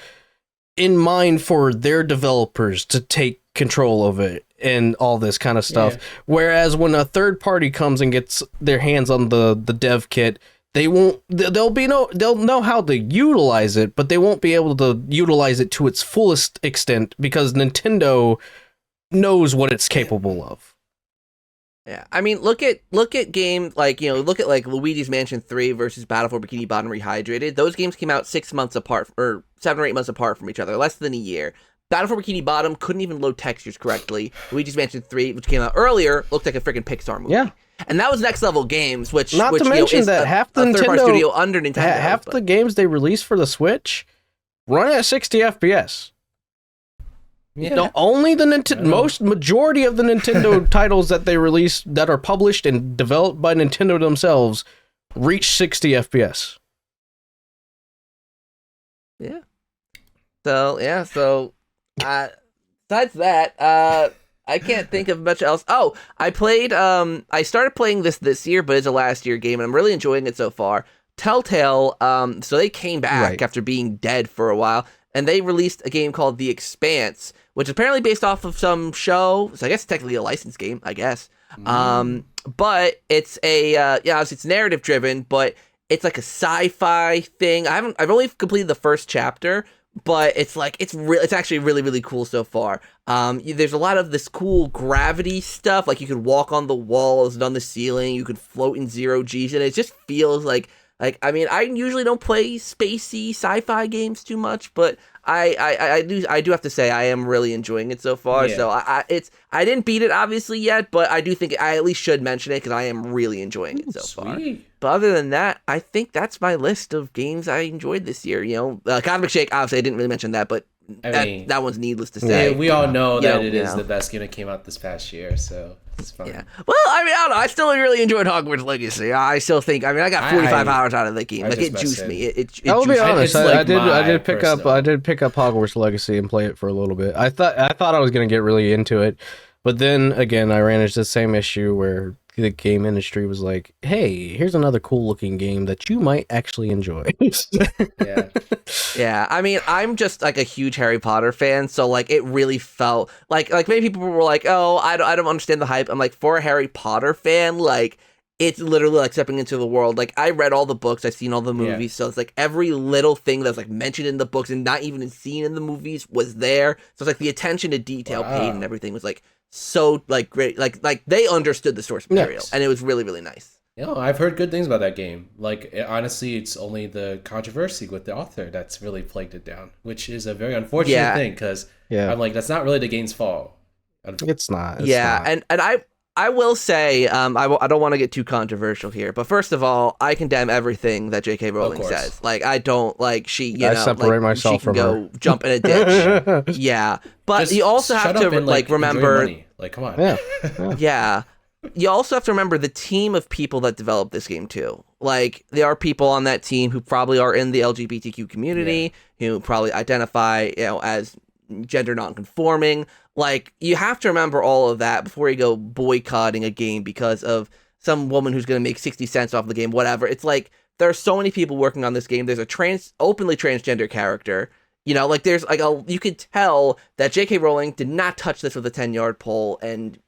in mind for their developers to take control of it and all this kind of stuff. Yeah. Whereas when a third party comes and gets their hands on the dev kit, they'll know how to utilize it, but they won't be able to utilize it to its fullest extent because Nintendo knows what it's capable of. Yeah, I mean, look at games like, look at like Luigi's Mansion 3 versus Battle for Bikini Bottom Rehydrated. Those games came out 6 months apart, or 7 or 8 months apart from each other, less than a year. Battle for Bikini Bottom couldn't even load textures correctly. Luigi's Mansion 3, which came out earlier, looked like a freaking Pixar movie. Yeah. And that was Next Level Games, which Not to mention is that half the a third-party Nintendo studio under Nintendo. Half the games they release for the Switch run at 60 FPS. Yeah. Only the majority of the Nintendo titles that they release that are published and developed by Nintendo themselves reach 60 FPS. Yeah. So besides that, I can't think of much else. Oh, I started playing this year, but it's a last year game, and I'm really enjoying it so far. Telltale, so they came back after being dead for a while, and they released a game called The Expanse, which is apparently based off of some show. So I guess it's technically a licensed game, I guess. But it's obviously it's narrative driven, but it's like a sci-fi thing. I've only completed the first chapter, but it's actually really, really cool so far. There's a lot of this cool gravity stuff, like you could walk on the walls and on the ceiling, you could float in 0Gs, and it just feels like I mean, I usually don't play spacey sci-fi games too much, but I do have to say I am really enjoying it so far. Yeah. So I didn't beat it obviously yet, but I do think I at least should mention it because I am really enjoying it so far. But other than that, I think that's my list of games I enjoyed this year. Cosmic Shake, obviously I didn't really mention that, but that one's needless to say. Yeah, we all know that it is the best game that came out this past year, so it's fine. Yeah. Well, I mean, I don't know. I still really enjoyed Hogwarts Legacy. I still think. I mean, I got 45 hours out of the game. Like, it juiced me. It I'll be honest. I did pick up Hogwarts Legacy and play it for a little bit. I thought I was gonna get really into it, but then again, I ran into the same issue where the game industry was like, "Hey, here's another cool looking game that you might actually enjoy." Yeah. Yeah, I mean, I'm just like a huge Harry Potter fan, so like it really felt like many people were like, "Oh, I don't understand the hype." I'm like, for a Harry Potter fan, like it's literally like stepping into the world. Like I read all the books, I've seen all the movies, so it's like every little thing that's like mentioned in the books and not even seen in the movies was there. So it's like the attention to detail paid and everything was like so like great. Like they understood the source material, and it was really, really nice. I've heard good things about that game. Like, honestly, it's only the controversy with the author that's really plagued it down, which is a very unfortunate thing because I'm like, that's not really the game's fault. It's not. And I will say, I don't want to get too controversial here, but first of all, I condemn everything that J.K. Rowling says. Like, I don't like I separate myself she can from go her. jump in a ditch. Yeah, but Just you also have shut to up and, remember. enjoy money. Like, come on. Yeah. You also have to remember the team of people that developed this game too. Like, there are people on that team who probably are in the LGBTQ community, who probably identify, as gender nonconforming. Like, you have to remember all of that before you go boycotting a game because of some woman who's going to make 60 cents off the game, whatever. It's like, there are so many people working on this game. There's a openly transgender character. There's like you could tell that J.K. Rowling did not touch this with a 10-yard pole, and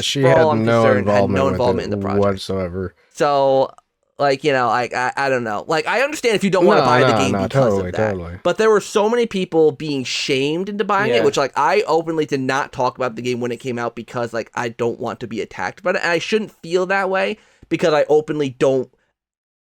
she had no involvement in the project whatsoever. So, I don't know. Like, I understand if you don't want to buy the game because of that. Totally. But there were so many people being shamed into buying it, which, I openly did not talk about the game when it came out because, I don't want to be attacked. But I shouldn't feel that way because I openly don't.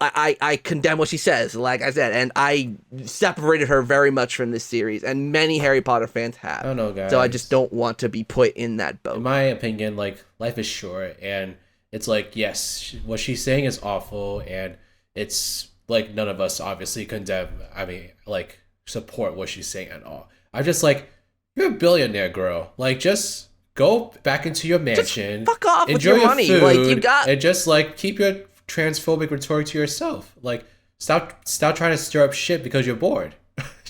I condemn what she says, like I said, and I separated her very much from this series, and many Harry Potter fans have. I don't know, guys. So I just don't want to be put in that boat. In my opinion, life is short, and it's like, yes, what she's saying is awful, and it's like none of us obviously condemn, support what she's saying at all. I'm just like, you're a billionaire, girl. Like, just go back into your mansion. Just fuck off enjoy with your money. Food, you got... And just, keep your transphobic rhetoric to yourself. Like, stop trying to stir up shit because you're bored.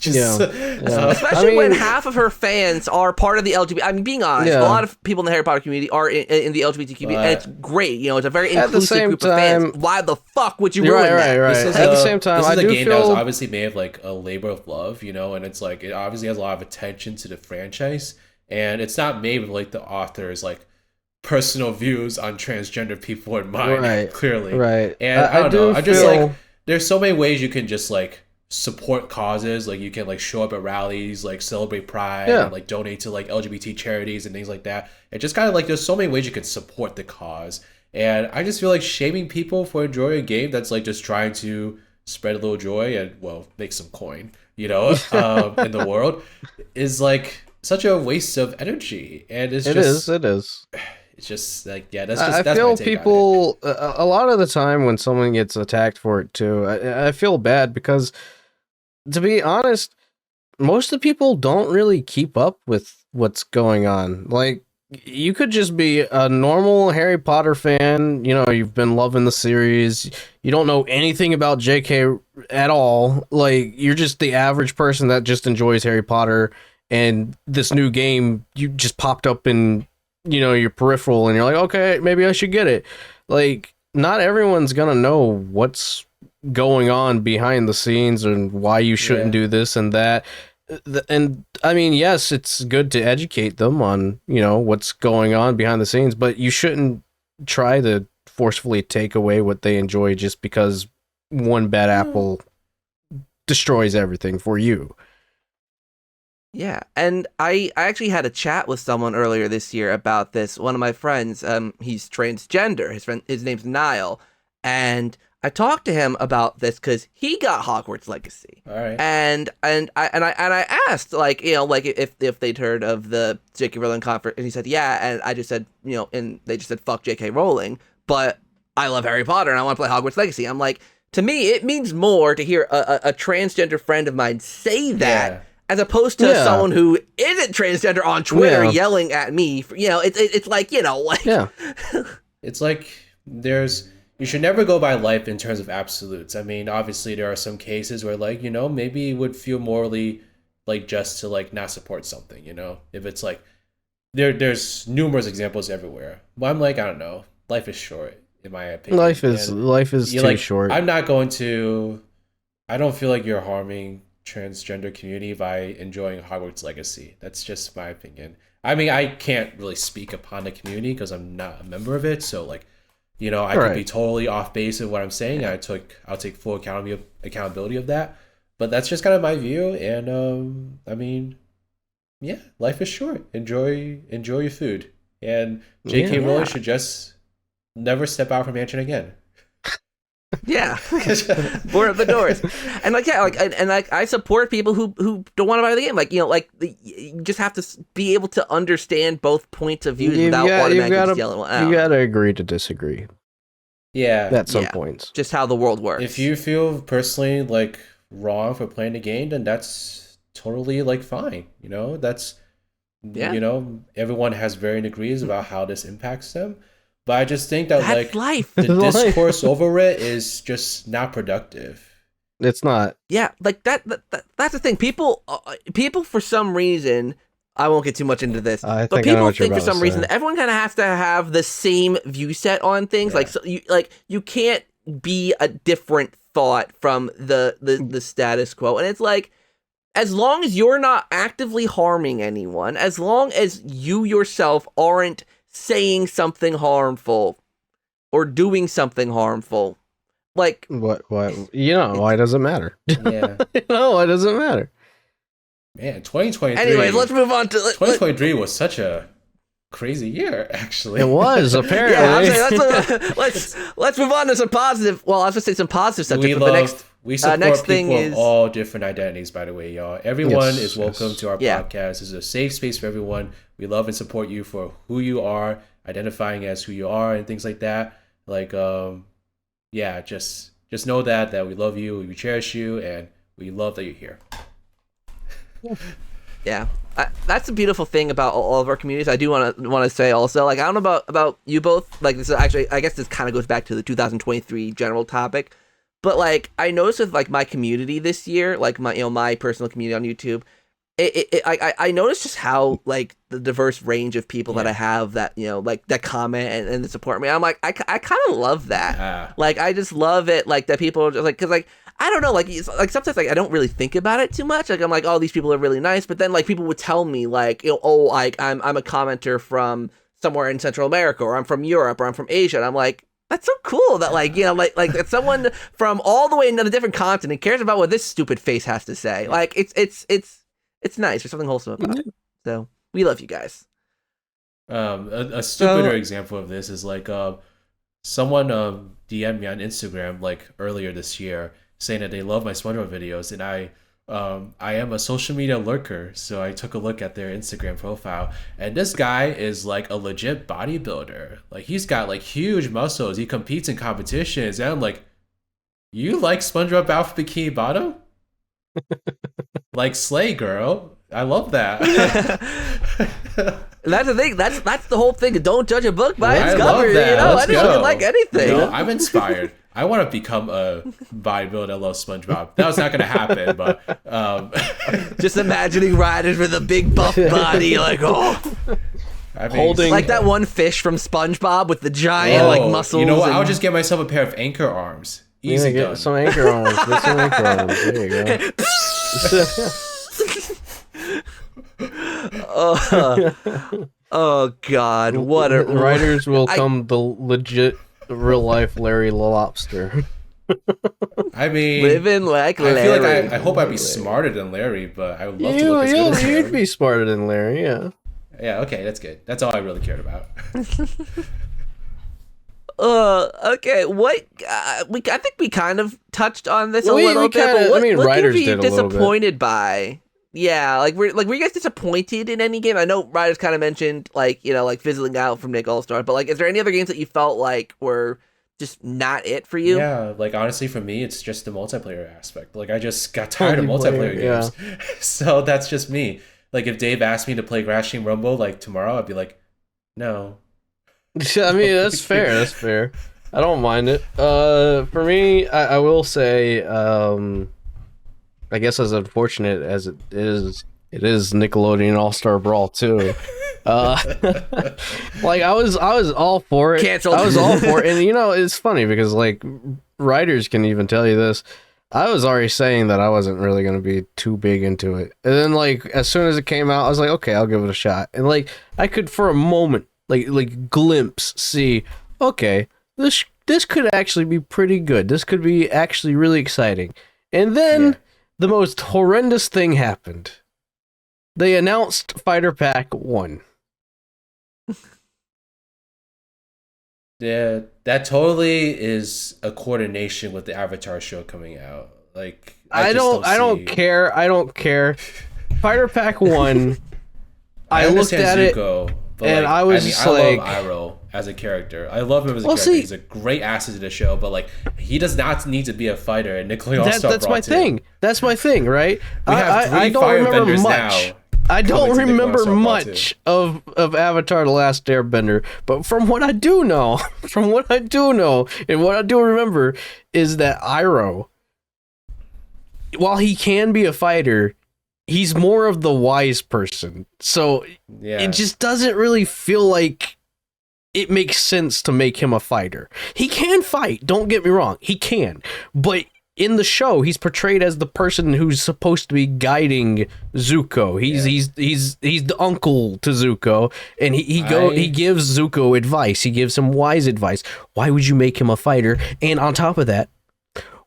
Just, Especially when half of her fans are part of the LGBT. I mean, being honest, a lot of people in the Harry Potter community are in the LGBT community, and it's great. It's a very inclusive group of fans. Why the fuck would you ruin that? Right. At the same time, this is a game that was obviously made of like a labor of love, and it's like it obviously has a lot of attention to the franchise, and it's not made with like the author's like personal views on transgender people in mind, clearly. Right. And I don't know. I just like there's so many ways you can just like support causes, like you can like show up at rallies, like celebrate pride, and like donate to like LGBT charities and things like that. It just kind of like there's so many ways you can support the cause, and I just feel like shaming people for enjoying a game that's like just trying to spread a little joy and make some coin, in the world is like such a waste of energy, and it is. It's just like that's I feel people a lot of the time when someone gets attacked for it too. I feel bad because, to be honest, most of the people don't really keep up with what's going on. Like, you could just be a normal Harry Potter fan, you've been loving the series, you don't know anything about JK at all, like, you're just the average person that just enjoys Harry Potter, and this new game, you just popped up in, your peripheral, and you're like, okay, maybe I should get it. Like, not everyone's gonna know what's going on behind the scenes and why you shouldn't do this and that. And I mean, yes, it's good to educate them on, what's going on behind the scenes, but you shouldn't try to forcefully take away what they enjoy just because one bad apple destroys everything for you. Yeah, and I actually had a chat with someone earlier this year about this. One of my friends, he's transgender. His name's Niall, and I talked to him about this because he got Hogwarts Legacy. All right. And I asked like if they'd heard of the J.K. Rowling conference, and he said yeah, and I just said and they just said fuck J.K. Rowling, but I love Harry Potter and I want to play Hogwarts Legacy. I'm like, to me it means more to hear a transgender friend of mine say that. Yeah. As opposed to someone who isn't transgender on Twitter yelling at me, for, it's like, It's like you should never go by life in terms of absolutes. I mean, obviously there are some cases where like, maybe it would feel morally like just to like not support something, if it's like there's numerous examples everywhere. But I'm like, I don't know, life is short in my opinion. Life is too short. I don't feel like you're harming transgender community by enjoying Hogwarts Legacy. That's just my opinion. I mean, I can't really speak upon the community because I'm not a member of it, so like, I could be totally off base of what I'm saying. I'll take full accountability of that, but that's just kind of my view. And I mean, life is short. Enjoy your food. And J.K. Rowling should just never step out from Mansion again. Yeah, board up the doors, and I support people who don't want to buy the game. You just have to be able to understand both points of view without automatically yelling out. You gotta agree to disagree. Yeah, at some points, just how the world works. If you feel personally like wrong for playing the game, then that's totally like fine. That's everyone has varying degrees about how this impacts them. But I just think that that's life. The discourse over it is just not productive. It's not. Yeah, like that's the thing. People for some reason, I won't get too much into this, but people think for some reason that everyone kind of has to have the same view set on things. Yeah. You can't be a different thought from the status quo, and it's like, as long as you're not actively harming anyone, as long as you yourself aren't saying something harmful or doing something harmful, like what why does it matter? Yeah. Why does it matter? Man, 2023. Anyways, let's move on to 2023 was such a crazy year, actually. It was, apparently. Let's move on to some positive. Well, I was gonna say some positive subject. We support people of all different identities, by the way, y'all. Everyone is welcome to our podcast. This is a safe space for everyone. We love and support you for who you are, identifying as who you are, and things like that. Like, just know that we love you, we cherish you, and we love that you're here. Yeah, that's the beautiful thing about all of our communities. I do want to say also, like, I don't know about you both. Like, this is actually, I guess this kind of goes back to the 2023 general topic. But like I noticed with like my community this year, like my my personal community on YouTube, I noticed just how like the diverse range of people that I have that like that comment and support me. I'm like I kind of love that. Like I just love it like that people are just like, because like I don't know, like sometimes like I don't really think about it too much. Like I'm like, oh, these people are really nice, but then like people would tell me like oh, like I'm a commenter from somewhere in Central America, or I'm from Europe, or I'm from Asia, and I'm like, that's so cool that like like that someone from all the way into a different continent cares about what this stupid face has to say. Like it's nice. There's something wholesome about it. So we love you guys. A stupider example of this is like someone DM'd me on Instagram like earlier this year saying that they love my SpongeBob videos, and I am a social media lurker, so I took a look at their Instagram profile, and this guy is like a legit bodybuilder. Like he's got like huge muscles. He competes in competitions, and I'm like, you like SpongeBob Alpha Bikini Bottom? Like slay, girl. I love that. That's the thing. That's the whole thing. Don't judge a book by its I cover. love that. I Let's didn't go. like anything. I'm inspired. I want to become a bodybuilder that loves SpongeBob. That was not going to happen, but just imagining riders with a big buff body, like I mean, holding like that one fish from SpongeBob with the giant like muscles. You know what? and- I'll just get myself a pair of anchor arms. Easy get done. some anchor arms. Get some anchor arms. There you go. Oh God! What a writers will come the legit real life Larry Lobster. I mean, living like I Larry. feel like I hope I'd be smarter than Larry, but I would love to look as good as You'd Larry. be smarter than Larry, yeah. Yeah, okay, that's good. That's all I really cared about. Okay. What? I think we kind of touched on this a We little bit. kinda- But what, I mean, what writers game are you did a little bit. disappointed by? Yeah, were you guys disappointed in any game? I know Ryder's kind of mentioned like like fizzling out from Nick All-Star, but like, is there any other games that you felt like were just not it for you? Yeah, like honestly, for me, it's just the multiplayer aspect. Like I just got tired of Multiplayer, multiplayer games, so that's just me. Like if Dave asked me to play Crash Team Rumble like tomorrow, I'd be like, no. I mean, that's fair. That's fair. I don't mind it. For me, I will say, I guess as unfortunate as it is Nickelodeon All-Star Brawl 2. Like I was all for it. Canceled. I was all for it. And it's funny because like writers can even tell you this. I was already saying that I wasn't really going to be too big into it. And then like as soon as it came out, I was like, okay, I'll give it a shot. And like I could for a moment like glimpse see, okay, this could actually be pretty good. This could be actually really exciting. And then the most horrendous thing happened. They announced Fighter Pack 1. Yeah, that totally is a coordination with the Avatar show coming out. Like I don't care. I don't care. Fighter Pack 1. I looked understand at it Zuko, but and like, I was mean, just I like, love Iroh as a character. I love him as a Well, character. see- He's a great asset to the show, but like he does not need to be a fighter. And Nickelodeon All-Star that's Brawl my 2. thing. That's my thing, right? We have three I don't remember firebenders much. now. I don't coming to Nickelodeon remember All-Star Brawl much of Avatar: The Last Airbender, but from what I do know, and what I do remember is that Iroh, while he can be a fighter, he's more of the wise person. So Yeah. it just doesn't really feel like it makes sense to make him a fighter. He can fight, don't get me wrong, he can, but in the show, he's portrayed as the person who's supposed to be guiding Zuko. He's the uncle to Zuko, and he gives Zuko advice. He gives him wise advice. Why would you make him a fighter? And on top of that,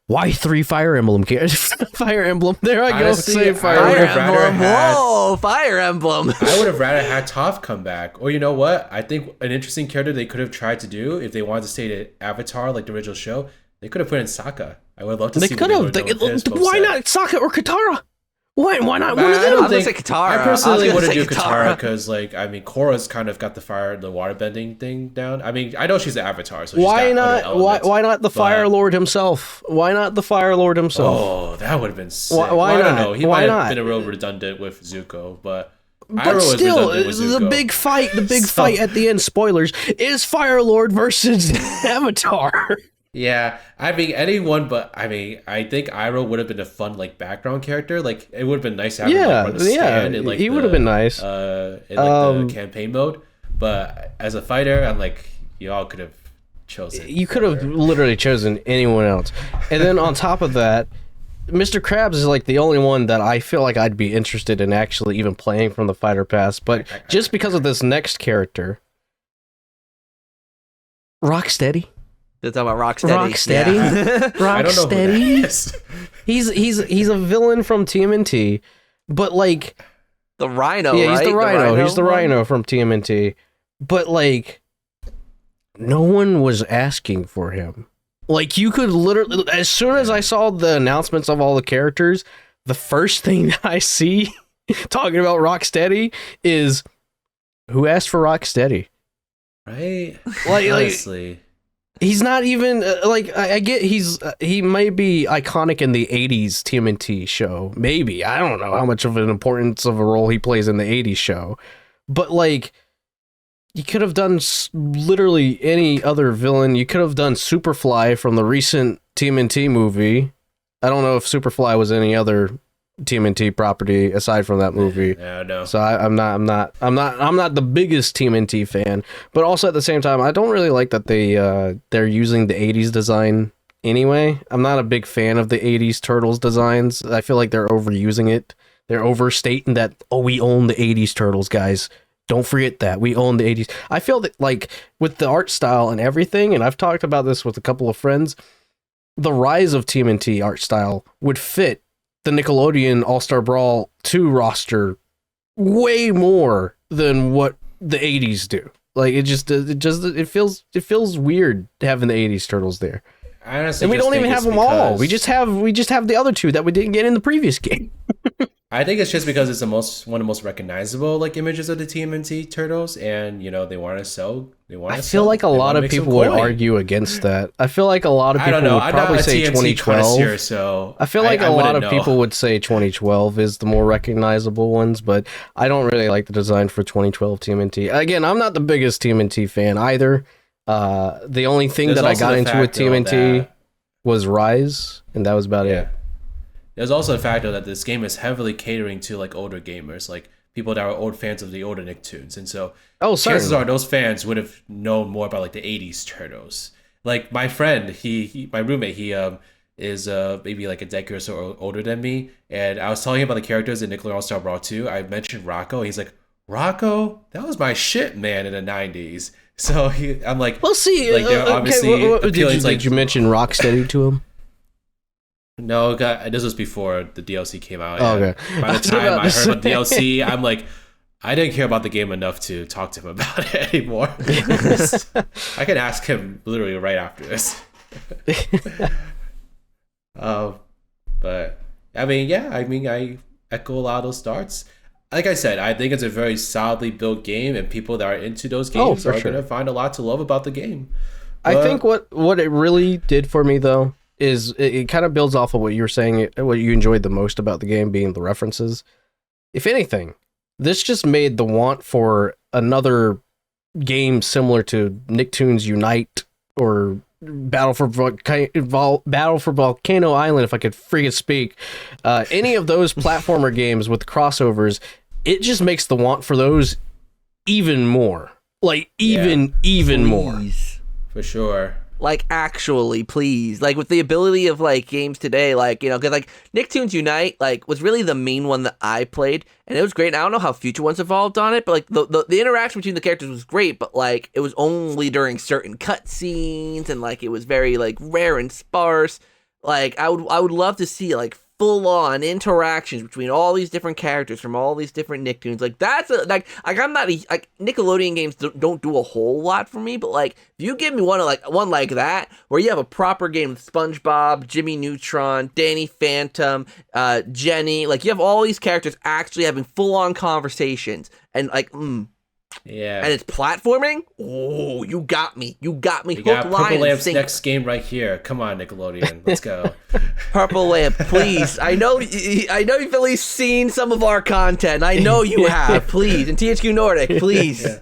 why 3 Fire Emblem characters? Fire Emblem. There I Honestly, go. Say I Fire would have rather Emblem. had- Whoa, Fire Emblem. I would have rather had Toph come back. Or you know what? I think an interesting character they could have tried to do if they wanted to stay to Avatar like the original show, they could have put in Sokka. I would love to They see could what have. they would have done with his Why moveset. not Sokka or Katara? Why not one of I them? don't I was gonna think say Katara. I personally I was want gonna to say do Katara. Katara because, like, I mean, Korra's kind of got the water bending thing down. I mean, I know she's an Avatar, so Why she's got other not? elements, Why not the but- Fire Lord himself? Why not the Fire Lord himself? Oh, that would have been sick. Why Well, I don't not? know. He Why might not? have been a real redundant with Zuko, but But Iroh is still, redundant with the Zuko. big fight So- at the end. Spoilers is Fire Lord versus Avatar. Yeah, I mean anyone, but I mean I think Iroh would have been a fun like background character. Like it would have been nice to have him like Yeah, run a yeah, stand he would have been nice. in like the Um, campaign mode. But as a fighter, I'm like y'all could have chosen. you could have whoever. literally chosen anyone else. And then on top of that, Mr. Krabs is like the only one that I feel like I'd be interested in actually even playing from the fighter pass. But just because of this next character, Rocksteady. They're talking about Rocksteady. Rocksteady? Yeah. I don't know who that Rocksteady. is. He's a villain from TMNT, but like The Rhino, yeah, right? he's the Rhino. He's the one? Rhino from TMNT, but like no one was asking for him. Like you could literally, as soon as I saw the announcements of all the characters, the first thing that I see talking about Rocksteady is who asked for Rocksteady. Right? Like Honestly. he's not even like I get he may be iconic in the 80s TMNT show. Maybe. I don't know how much of an importance of a role he plays in the 80s show. But like you could have done literally any other villain. You could have done Superfly from the recent TMNT movie. I don't know if Superfly was any other TMNT property aside from that movie. Yeah, no. So I'm not the biggest TMNT fan, but also at the same time, I don't really like that they're using the 80s design anyway. I'm not a big fan of the 80s Turtles designs. I feel like they're overusing it. They're overstating that, oh, we own the 80s Turtles, guys. Don't forget that. We own the 80s. I feel that, like, with the art style and everything, and I've talked about this with a couple of friends, the rise of TMNT art style would fit the Nickelodeon All-Star Brawl 2 roster way more than what the 80s do. Like it feels weird having the 80s Turtles there. I honestly And we just don't even think have it's them all. because- We just have the other two that we didn't get in the previous game. I think it's just because it's one of the most recognizable like images of the TMNT turtles, and you know they want to sell. I feel like a lot of people would argue against that. I feel like a lot of I people don't know. would I'm probably not a say TMNT 2012. connoisseur, so I feel like I a lot wouldn't of know. people would say 2012 is the more recognizable ones, but I don't really like the design for 2012 TMNT. Again, I'm not the biggest TMNT fan either. The only thing There's that I also got the into with fact, though, TMNT that- was Rise, and that was about Yeah. it. There's also the fact though that this game is heavily catering to like older gamers, like people that are old fans of the older Nicktoons, and so Oh, chances certainly. are those fans would have known more about like the '80s Turtles. Like my friend, he my roommate, he is maybe like a decade or so older than me, and I was telling him about the characters in Nickelodeon All Star Brawl 2. I mentioned Rocco, and he's like, "Rocco, that was my shit, man, in the '90s." So I'm like, Well, see, like they're obviously appealing to, like, did you mention Rocksteady to him? no, God, this was before the DLC came out. Oh, and okay. By I the was time about I to heard about the say. DLC, I'm like, I didn't care about the game enough to talk to him about it anymore. I can ask him literally right after this. But I mean, yeah, I echo a lot of those starts. Like I said, I think it's a very solidly built game, and people that are into those games for are sure. gonna find a lot to love about the game. I But- think what it really did for me though is it kind of builds off of what you were saying, what you enjoyed the most about the game being the references. If anything, this just made the want for another game similar to Nicktoons Unite or Battle for Volcano Island, if I could freaking speak, any of those platformer games with crossovers, it just makes the want for those even more. Like even more. Please. For sure. Like, actually, please. Like, with the ability of, like, games today, like, you know, because, like, Nicktoons Unite, like, was really the main one that I played, and it was great. And I don't know how future ones evolved on it, but, like, the interaction between the characters was great, but, like, it was only during certain cutscenes, and, like, it was very, like, rare and sparse. Like, I would love to see, like, full-on interactions between all these different characters from all these different Nicktoons. Like, that's I'm not like Nickelodeon games don't do a whole lot for me, but like if you give me one like that where you have a proper game with SpongeBob, Jimmy Neutron, Danny Phantom, Jenny, like you have all these characters actually having full-on conversations and like Yeah. and it's platforming. Oh, you got me We hook, got line, Purple and Lamp's sinker. next game right here. Come on, Nickelodeon. Let's go. Purple Lamp, please. I know you've at least seen some of our content. I know you have. Please. And THQ Nordic, please. Yeah.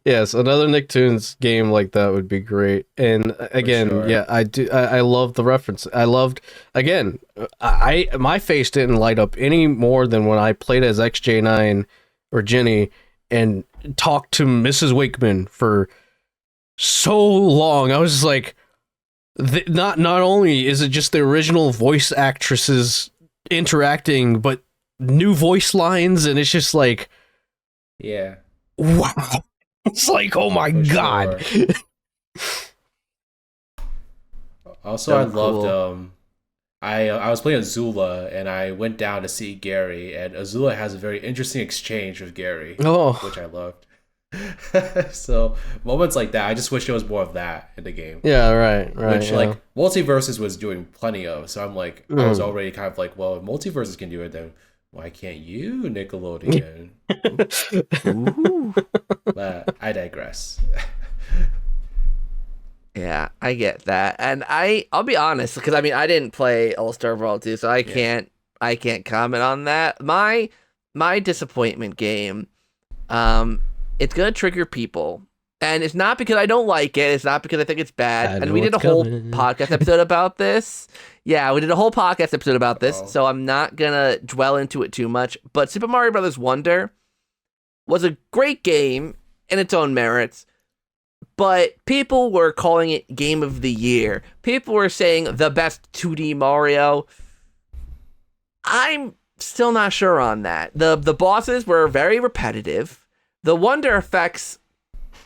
Yes, another Nicktoons game like that would be great. And again, sure. yeah, I do. I love the reference. I loved again. I my face didn't light up any more than when I played as XJ9 or Jenny and talked to Mrs. Wakeman for so long. I was just like, not only is it just the original voice actresses interacting, but new voice lines, and it's just like, Yeah. wow. It's like, oh my For god. sure. Also, So I loved cool. I was playing Azula and I went down to see Gary, and Azula has a very interesting exchange with Gary, Oh, which I loved. So moments like that, I just wish there was more of that in the game. yeah, right, Which yeah. like Multiverses was doing plenty of. So I'm like, I was Mm. already kind of like, well, if Multiverses can do it, then why can't you, Nickelodeon? Ooh. But I digress. Yeah, I get that. And I'll be honest, because I mean I didn't play All-Star Brawl 2, so Yeah. I can't comment on that. My disappointment game, it's gonna trigger people. And it's not because I don't like it, it's not because I think it's I bad. And know we did a what's whole coming. podcast episode about this. Yeah, we did a whole podcast episode about this, Uh-oh. so I'm not gonna dwell into it too much. But Super Mario Brothers Wonder was a great game in its own merits, but people were calling it Game of the Year. People were saying the best 2D Mario. I'm still not sure on that. The bosses were very repetitive. The wonder effects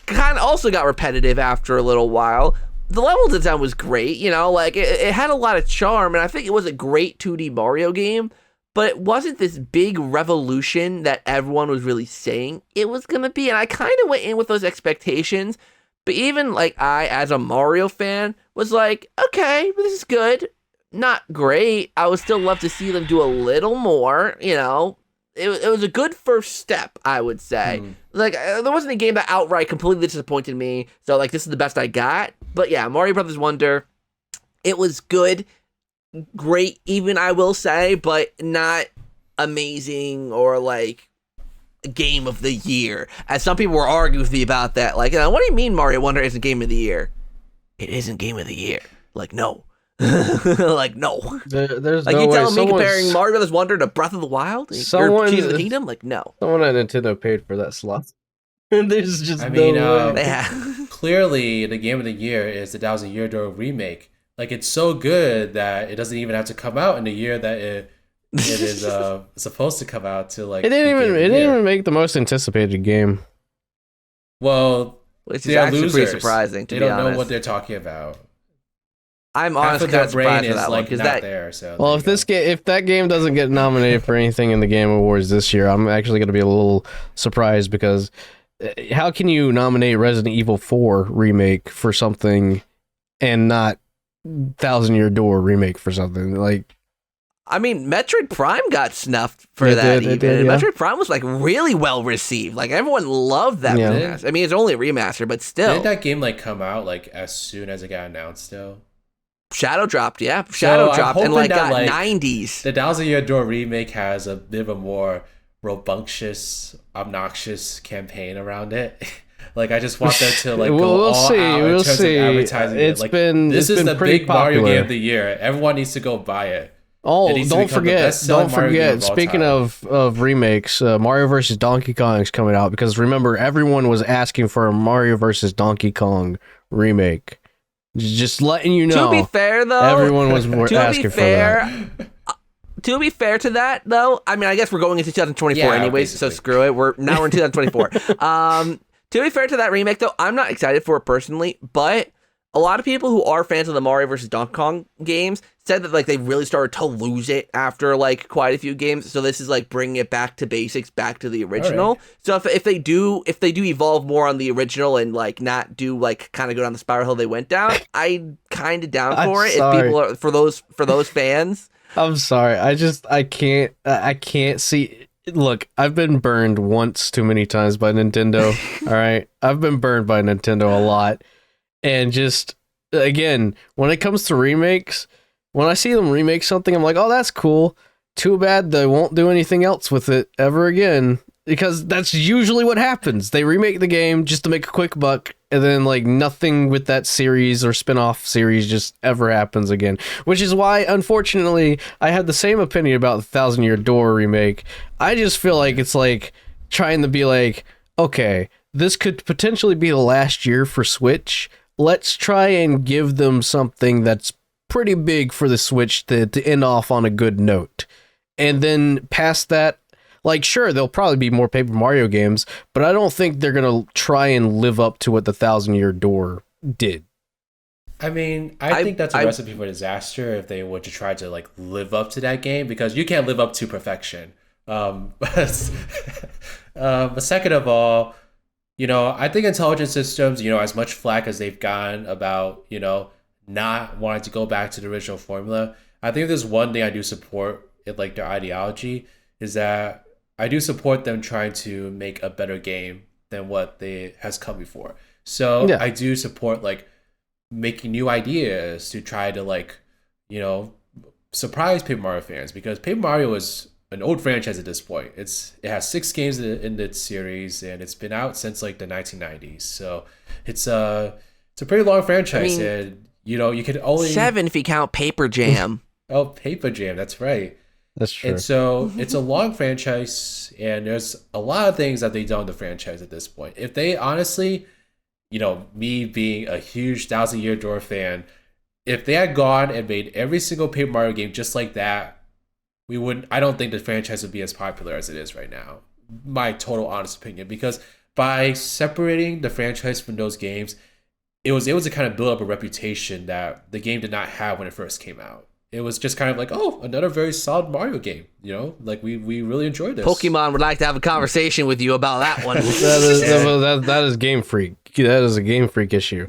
kind of also got repetitive after a little while. The level design was great, you know, like it had a lot of charm, and I think it was a great 2D Mario game, but it wasn't this big revolution that everyone was really saying it was gonna be, and I kind of went in with those expectations. But even like I, as a Mario fan, was like, okay, this is good, not great. I would still love to see them do a little more, you know. It was a good first step, I would say. Hmm. Like, there wasn't a game that outright completely disappointed me. So, like, this is the best I got. But yeah, Mario Brothers Wonder, it was good, great, even I will say, but not amazing or like game of the year. As some people were arguing with me about that. Like, what do you mean Mario Wonder isn't game of the year? It isn't game of the year. Like, no. Like, no. There's Like, no you way. telling me comparing Mario Brothers Wonder to Breath of the Wild? Or Someone- Tears of the Kingdom? Like, no. Someone at Nintendo paid for that slot. There's just I mean, no way. Yeah. Clearly, the game of the year is the Thousand Year Door remake. Like, it's so good that it doesn't even have to come out in the year that it is supposed to come out to like. It didn't the game even. of the It didn't year. even make the most anticipated game. Well, Which is they're actually losers. pretty surprising, to They be don't know honest. what they're talking about. I'm Half honestly of their kind of brain surprised for is that one. like Because not that, there. So Well, if that game doesn't get nominated for anything in the Game Awards this year, I'm actually going to be a little surprised because how can you nominate Resident Evil 4 remake for something and not Thousand Year Door remake for something like? I mean, Metroid Prime got snuffed for It that. did, it Even did, yeah. Metroid Prime was like really well received. Like everyone loved that Yeah. remaster. I mean, it's only a remaster, but still, didn't that game like come out like as soon as it got announced? Though Shadow dropped. Yeah, Shadow I'm dropped, and hoping like that, got like, 90s. the Thousand Year Door remake has a bit of a more rambunctious, obnoxious campaign around it. Like I just want them to like go we'll all see. out in We'll terms see. of advertising. It's it. Like, been this it's is been the pretty big Mario popular. game of the year. Everyone needs to go buy it. Oh, It needs to don't become the forget! best-selling Don't Mario game forget! of all Speaking time. of remakes, Mario vs. Donkey Kong is coming out because remember everyone was asking for a Mario vs. Donkey Kong remake. Just letting you know. To be fair, though, everyone was to asking be for that. fair, to be fair to that, though, I mean, I guess we're going into 2024 Yeah, anyways, so basically. screw it. We're in 2024. To be fair to that remake, though, I'm not excited for it personally, but a lot of people who are fans of the Mario vs. Donkey Kong games said that like they really started to lose it after like quite a few games. So this is like bringing it back to basics, back to the original. Alright. So if they do evolve more on the original and like not do like kind of go down the spiral hill they went down, I'm kind of down I'm for it. sorry. If people are for those fans. I'm sorry. I can't see. Look, I've been burned once too many times by Nintendo. All right, I've been burned by Nintendo a lot, and just again, when it comes to remakes, when I see them remake something, I'm like, oh, that's cool. Too bad they won't do anything else with it ever again. because that's usually what happens. They remake the game just to make a quick buck, and then like nothing with that series or spin-off series just ever happens again. Which is why, unfortunately, I have the same opinion about the Thousand Year Door remake. I just feel like it's like trying to be like, okay, this could potentially be the last year for Switch. Let's try and give them something that's pretty big for the Switch to end off on a good note. And then past that, like, sure, there'll probably be more Paper Mario games, but I don't think they're going to try and live up to what the Thousand Year Door did. I mean, I think that's a recipe for disaster if they were to try to like live up to that game, because you can't live up to perfection. But second of all, I think intelligent systems, as much flack as they've gotten about, not wanting to go back to the original formula, I think there's one thing I do support in like their ideology is that I do support them trying to make a better game than what has come before. So yeah. I do support like making new ideas to try to like, surprise Paper Mario fans, because Paper Mario is an old franchise at this point. It has 6 games in its series, and it's been out since like the 1990s. So it's a pretty long franchise, and you can only 7 if you count Paper Jam. Oh, Paper Jam, that's right. That's true. And so it's a long franchise, and there's a lot of things that they've done in the franchise at this point. If they honestly, me being a huge Thousand Year Door fan, if they had gone and made every single Paper Mario game just like that, I don't think the franchise would be as popular as it is right now. My total honest opinion, because by separating the franchise from those games, it was able to kind of build up a reputation that the game did not have when it first came out. It was just kind of like, oh, another very solid Mario game. Like we really enjoyed this. Pokemon would like to have a conversation with you about that one. that is Game Freak. That is a Game Freak issue.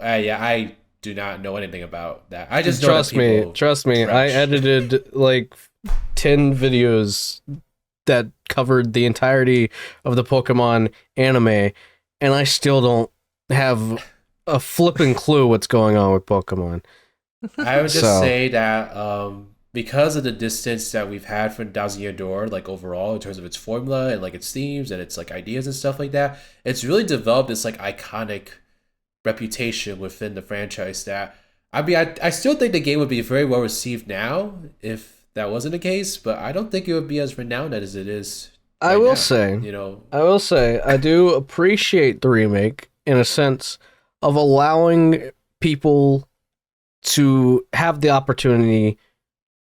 I do not know anything about that. I just trust me. I edited like 10 videos that covered the entirety of the Pokemon anime, and I still don't have a flipping clue what's going on with Pokemon. I would just say that because of the distance that we've had from Thousand Year Door, like overall in terms of its formula and like its themes and its like ideas and stuff like that, it's really developed this like iconic reputation within the franchise that I still think the game would be very well received now if that wasn't the case, but I don't think it would be as renowned as it is. I will say I do appreciate the remake in a sense of allowing people to have the opportunity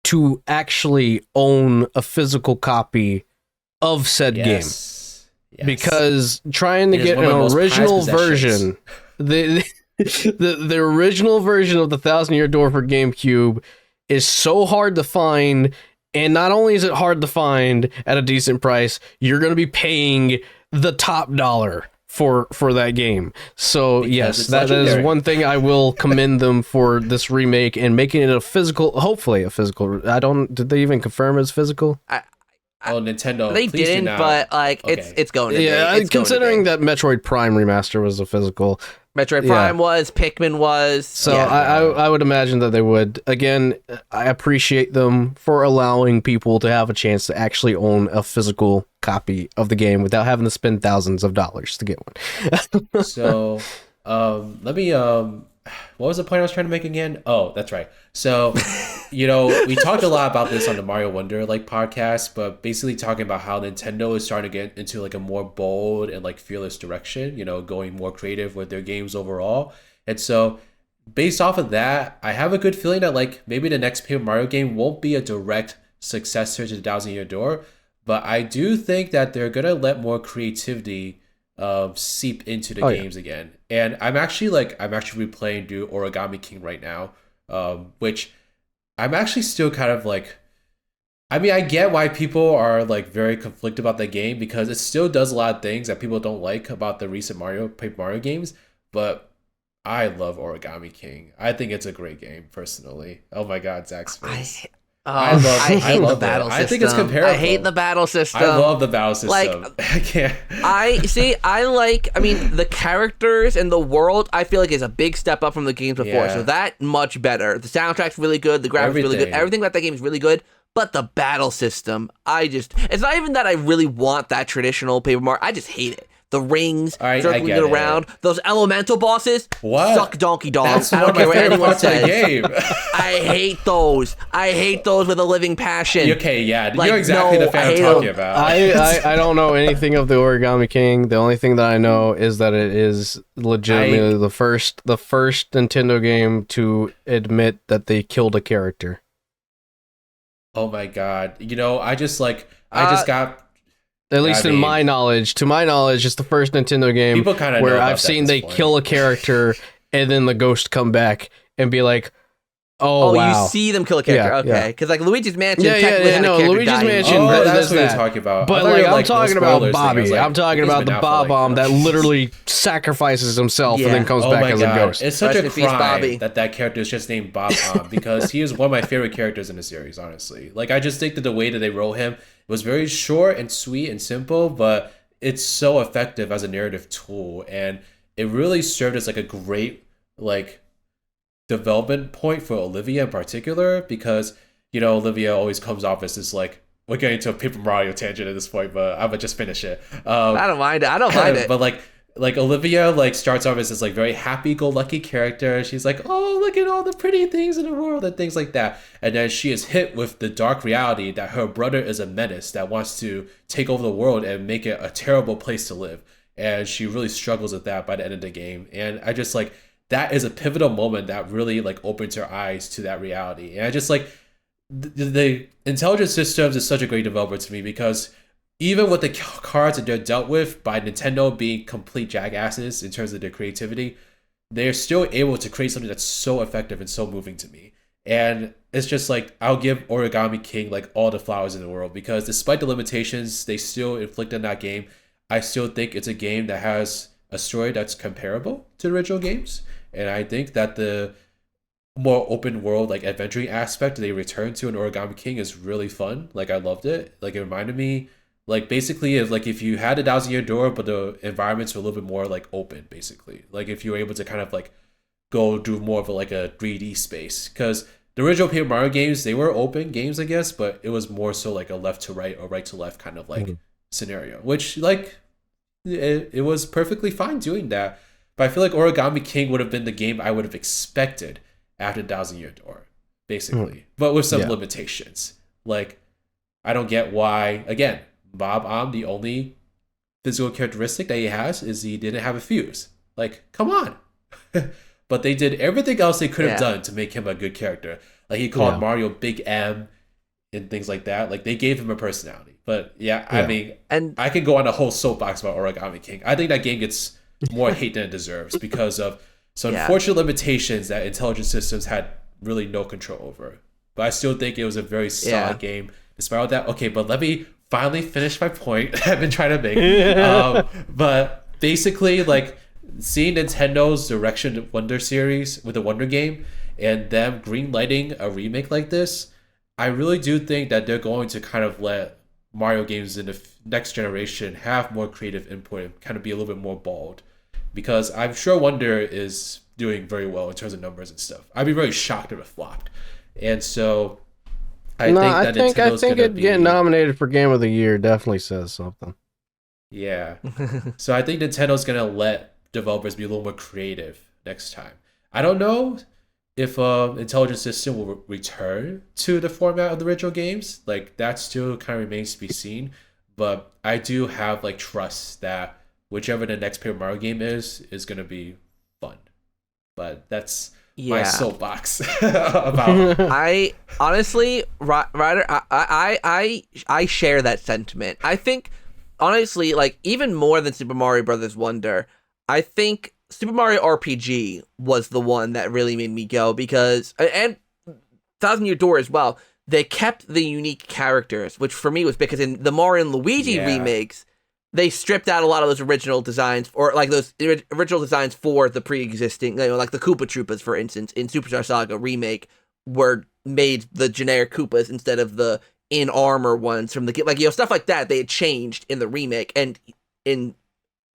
to actually own a physical copy of said game. Yes. Because trying to get an original version, the original version of the Thousand Year Door for GameCube is so hard to find, and not only is it hard to find at a decent price, you're going to be paying the top dollar for that game. So because yes, that is one thing I will commend them for this remake and making it hopefully a physical. Did they even confirm it's physical? Nintendo. They didn't, but like okay. it's going to be. Considering that Metroid Prime remaster was a physical. Metroid Prime was, Pikmin was. So I would imagine that they would. Again, I appreciate them for allowing people to have a chance to actually own a physical copy of the game without having to spend thousands of dollars to get one. So, let me, what was the point I was trying to make again? Oh, that's right. So, we talked a lot about this on the Mario Wonder podcast, but basically talking about how Nintendo is starting to get into like a more bold and like fearless direction, going more creative with their games overall. And so based off of that, I have a good feeling that like maybe the next Paper Mario game won't be a direct successor to the Thousand Year Door, but I do think that they're going to let more creativity seep into the games again. And I'm actually replaying Do Origami King right now, which I'm actually still kind of like, I get why people are like very conflicted about that game, because it still does a lot of things that people don't like about the recent Paper Mario games, but I love Origami King. I think it's a great game personally. Oh my God, Zach's face. I hate the battle system. I think it's comparable. I hate the battle system. I love the battle system. Like, I can't. The characters and the world, I feel like is a big step up from the games before. Yeah. So that much better. The soundtrack's really good. The graphics really good. Everything about that game is really good. But the battle system, it's not even that I really want that traditional Paper Mario. I just hate it. The rings, All right, I circling get it it. around, those elemental bosses, What? suck donkey dong. That's I one don't of my care what favorite anyone parts of the says. game. I hate those. I hate those with a living passion. Okay, yeah, Like, you're exactly no, the fan I I'm hate talking them. about. I don't know anything of the Origami King. The only thing that I know is that it is legitimately the first Nintendo game to admit that they killed a character. Oh my god. I just got. At least I in mean, my knowledge, to my knowledge, it's the first Nintendo game people kind of know where about I've that seen at they this point. kill a character and then the ghost come back and be like, "Oh, Oh, wow." you see them kill a character. Yeah, Okay. yeah. Because, like, Luigi's Mansion Yeah, technically had a no, character Luigi's die in Mansion, game. Oh, but- that's what you're that. talking about. But I thought like you were, I'm talking no about spoilers thing. I Bobby. was like, I'm talking he's about been the out for, Bob like, Bomb that literally sacrifices himself and then comes Oh back my as god, a ghost. it's such Rest a in peace, Bobby. crime that character is just named Bob because he is one of my favorite characters in the series. Honestly, like I just think that the way that they wrote him was very short and sweet and simple, but it's so effective as a narrative tool, and it really served as like a great like development point for Olivia in particular, because Olivia always comes off as this like, we're getting into a Paper Mario tangent at this point, but I'm gonna just finish it. I don't mind it. I don't mind it. But like Olivia like starts off as this like very happy-go-lucky character. She's like, oh, look at all the pretty things in the world and things like that. And then she is hit with the dark reality that her brother is a menace that wants to take over the world and make it a terrible place to live. And she really struggles with that by the end of the game. And I just like, that is a pivotal moment that really like opens her eyes to that reality. And I just like the intelligent systems is such a great developer to me, because even with the cards that they're dealt with by Nintendo being complete jackasses in terms of their creativity, they're still able to create something that's so effective and so moving to me. And it's just like, I'll give Origami King like all the flowers in the world, because despite the limitations they still inflict on that game, I still think it's a game that has a story that's comparable to the original games. And I think that the more open world like adventuring aspect they return to in Origami King is really fun. Like I loved it. Like it reminded me like basically if you had a 1,000-year door, but the environments were a little bit more like open, basically. Like if you were able to kind of like go do more of like a 3D space, because the original Paper Mario games, they were open games, I guess, but it was more so like a left to right or right to left kind of like scenario, which like it was perfectly fine doing that. But I feel like Origami King would have been the game I would have expected after 1,000-year door, basically, but with some limitations. Like I don't get why, again, Bob, the only physical characteristic that he has is he didn't have a fuse. Like, come on. But they did everything else they could have done to make him a good character. Like he called Mario Big M and things like that. Like they gave him a personality. But I mean, and I could go on a whole soapbox about Origami King. I think that game gets more hate than it deserves because of some unfortunate limitations that intelligent systems had really no control over. But I still think it was a very solid game despite all that. Okay, but let me finally finish my point I've been trying to make. But basically, like seeing Nintendo's Direction Wonder series with the Wonder game and them greenlighting a remake like this, I really do think that they're going to kind of let Mario games in the next generation have more creative input and kind of be a little bit more bold. Because I'm sure Wonder is doing very well in terms of numbers and stuff. I'd be very shocked if it flopped. And so I think it getting nominated for Game of the Year definitely says something. Yeah. So I think Nintendo's going to let developers be a little more creative next time. I don't know if Intelligent System will return to the format of the original games. Like that still kind of remains to be seen. But I do have like trust that whichever the next Paper Mario game is going to be fun. But that's my soapbox about. I honestly, Ryder, I share that sentiment. I think honestly, like even more than Super Mario Brothers Wonder, I think Super Mario RPG was the one that really made me go, because, and 1,000-Year Door as well, they kept the unique characters, which for me was because in the Mario and Luigi remakes, they stripped out a lot of those original designs, or like those original designs for the pre-existing, like the Koopa Troopas, for instance, in Superstar Saga Remake, were made the generic Koopas instead of the in-armor ones from the, like, stuff like that they had changed in the remake. And in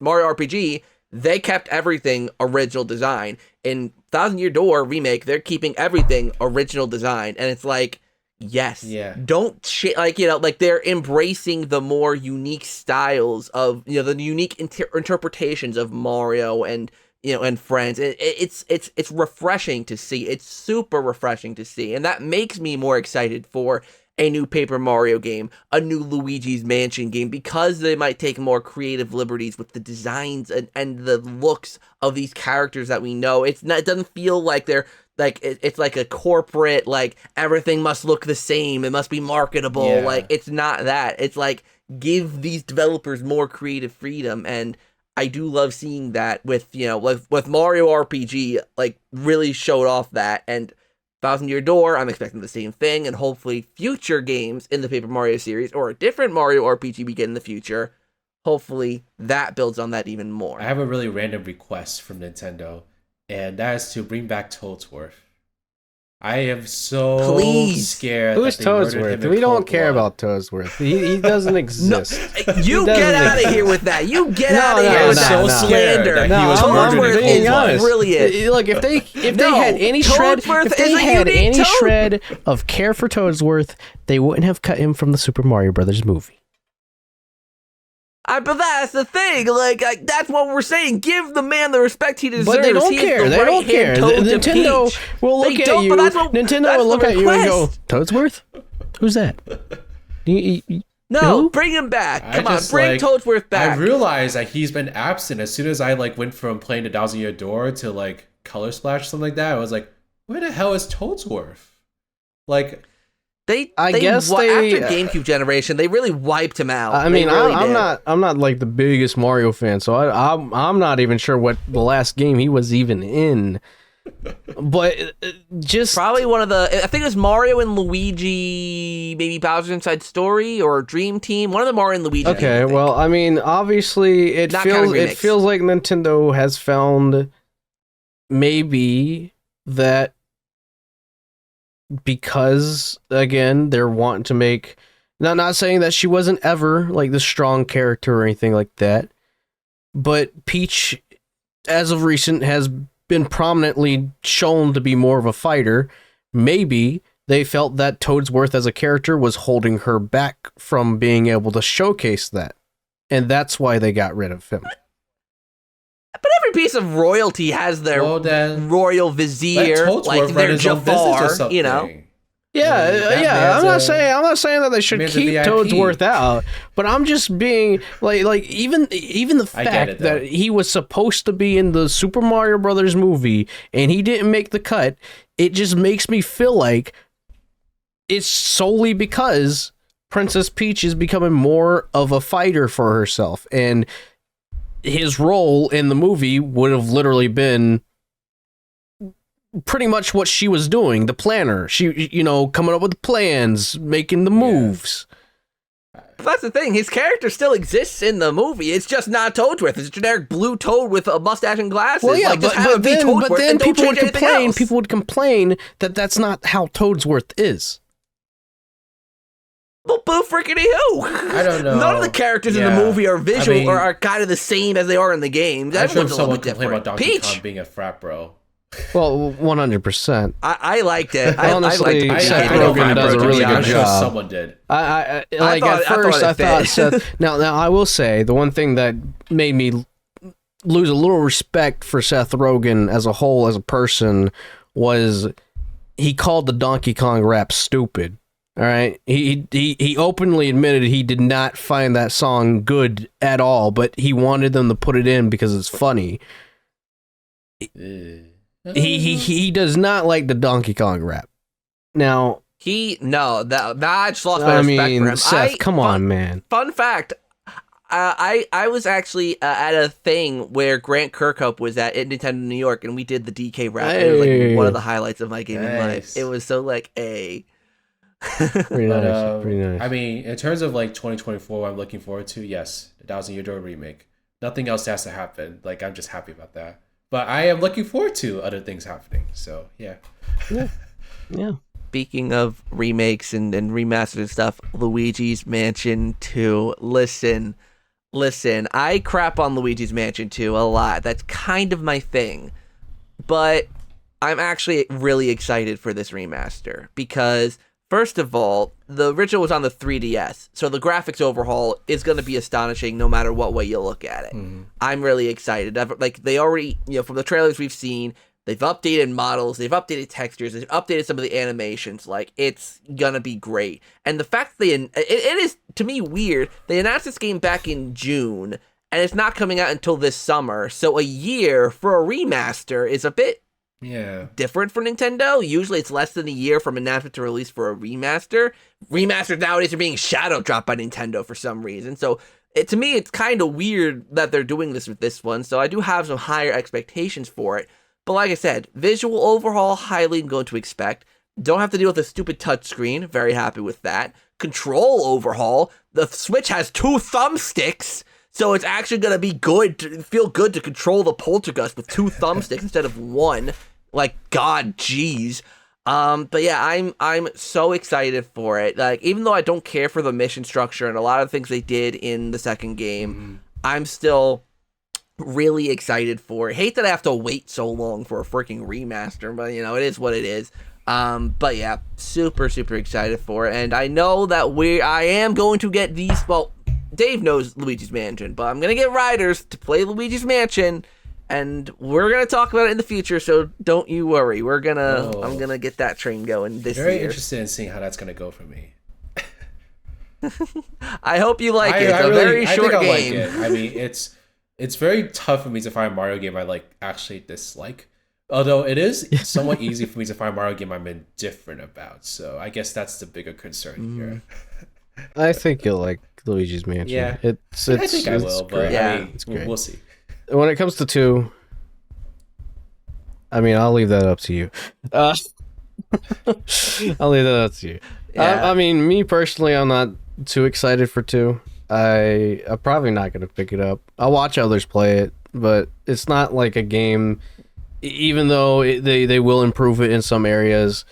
Mario RPG, they kept everything original design. In 1,000-Year Door Remake, they're keeping everything original design. And it's like, Yes. Yeah. Don't like, like they're embracing the more unique styles of, the unique interpretations of Mario and, and friends. It's refreshing to see. It's super refreshing to see. And that makes me more excited for a new Paper Mario game, a new Luigi's Mansion game, because they might take more creative liberties with the designs and the looks of these characters that we know. It doesn't feel like they're like it's like a corporate, like everything must look the same, it must be marketable. Yeah. Like, it's not that. It's like, give these developers more creative freedom. And I do love seeing that with with Mario RPG, like really showed off that. And Thousand Year Door, I'm expecting the same thing, and hopefully future games in the Paper Mario series or a different Mario RPG we get in the future, hopefully that builds on that even more. I have a really random request from Nintendo, and that is to bring back Toadsworth. I am so scared. Who's Toadsworth? We don't care about Toadsworth. He doesn't exist. You get out of here with that. You get out of here with that slander. Toadsworth is brilliant. Look, if they had any shred of care for Toadsworth, they wouldn't have cut him from the Super Mario Brothers movie. But that's the thing. Like, that's what we're saying. Give the man the respect he deserves. But they don't care. They don't care. Nintendo will look at you. Nintendo will look at you and go, Toadsworth? Who's that? No, who? bring him back. Come on, bring Toadsworth back. I realized that he's been absent as soon as I went from playing the Thousand Year Door to Color Splash, something like that. I was like, where the hell is Toadsworth? I guess after GameCube generation, they really wiped him out. I mean, I'm not like the biggest Mario fan, so I'm not even sure what the last game he was even in. But just probably one of the, I think it was Mario and Luigi, maybe Bowser's Inside Story or Dream Team, one of the Mario and Luigi. Okay, games, well, I mean, obviously it feels like Nintendo has found maybe that. Because again, they're wanting to make, not saying that she wasn't ever like the strong character or anything like that, but Peach, as of recent, has been prominently shown to be more of a fighter. Maybe they felt that Toadsworth as a character was holding her back from being able to showcase that, and that's why they got rid of him. But every piece of royalty has their royal vizier, like their Jafar, Yeah. I'm not saying that they should keep Toadsworth out, but I'm just being like even the fact that he was supposed to be in the Super Mario Brothers movie and he didn't make the cut. It just makes me feel like it's solely because Princess Peach is becoming more of a fighter for herself, and his role in the movie would have literally been pretty much what she was doing, the planner. She, coming up with the plans, making the moves. That's the thing. His character still exists in the movie. It's just not Toadsworth. It's a generic blue toad with a mustache and glasses. Well, yeah, but then people would complain. Else. People would complain that that's not how Toadsworth is. Well, boo freaking who? I don't know. None of the characters in the movie are visual or are kind of the same as they are in the games. Everyone's a little bit different. About Donkey Kong being a frat bro. Well, 100%. I liked it. Honestly, Seth Rogen does a really good job. Sure someone did. At first I thought Seth. Now I will say the one thing that made me lose a little respect for Seth Rogen as a whole, as a person, was he called the Donkey Kong rap stupid. All right, he openly admitted he did not find that song good at all, but he wanted them to put it in because it's funny. He does not like the Donkey Kong rap. Now that I just lost my respect for him. Seth, come on, man. Fun fact. I was actually at a thing where Grant Kirkhope was at Nintendo New York, and we did the DK rap. Hey. It was like one of the highlights of my gaming life. It was so pretty nice. I mean, in terms of 2024, I'm looking forward to, yes, the Thousand Year Door remake. Nothing else has to happen. I'm just happy about that. But I am looking forward to other things happening. So yeah. Speaking of remakes and remastered and stuff, Luigi's Mansion 2. Listen, I crap on Luigi's Mansion 2 a lot. That's kind of my thing. But I'm actually really excited for this remaster because First of all, the original was on the 3DS, so the graphics overhaul is going to be astonishing no matter what way you look at it. I'm really excited. Like, they already, from the trailers we've seen, they've updated models, they've updated textures, they've updated some of the animations. Like, it's gonna be great. And the fact that it is, to me, weird. They announced this game back in June, and it's not coming out until this summer. So a year for a remaster is a bit different for Nintendo. Usually it's less than a year from announcement to release for a remaster. Remasters nowadays are being shadow dropped by Nintendo for some reason. So to me, it's kind of weird that they're doing this with this one. So I do have some higher expectations for it. But like I said, visual overhaul, highly going to expect. Don't have to deal with a stupid touchscreen. Very happy with that. Control overhaul. The Switch has 2 thumbsticks. So it's actually going to be feel good to control the Poltergust with 2 thumbsticks instead of 1. Like, God, jeez. But yeah, I'm so excited for it. Like, even though I don't care for the mission structure and a lot of things they did in the second game, I'm still really excited for it. Hate that I have to wait so long for a freaking remaster, but it is what it is. But yeah, super, super excited for it. And I know that I am going to get these, well, Dave knows Luigi's Mansion, but I'm going to get Riders to play Luigi's Mansion, and we're going to talk about it in the future, so don't you worry. I'm going to get that train going this year. Very interested in seeing how that's going to go for me. I hope you like it. It's a very short game. I think I like it. I mean, it's very tough for me to find a Mario game I actually dislike. Although it is somewhat easy for me to find a Mario game I'm indifferent about. So I guess that's the bigger concern here. I think you'll like Luigi's Mansion. Yeah, I think I will, but I mean, it's great. We'll see. When it comes to 2, I mean, I'll leave that up to you. I'll leave that up to you. Yeah. I mean, me personally, I'm not too excited for 2. I'm probably not going to pick it up. I'll watch others play it, but it's not like a game, even though they will improve it in some areas.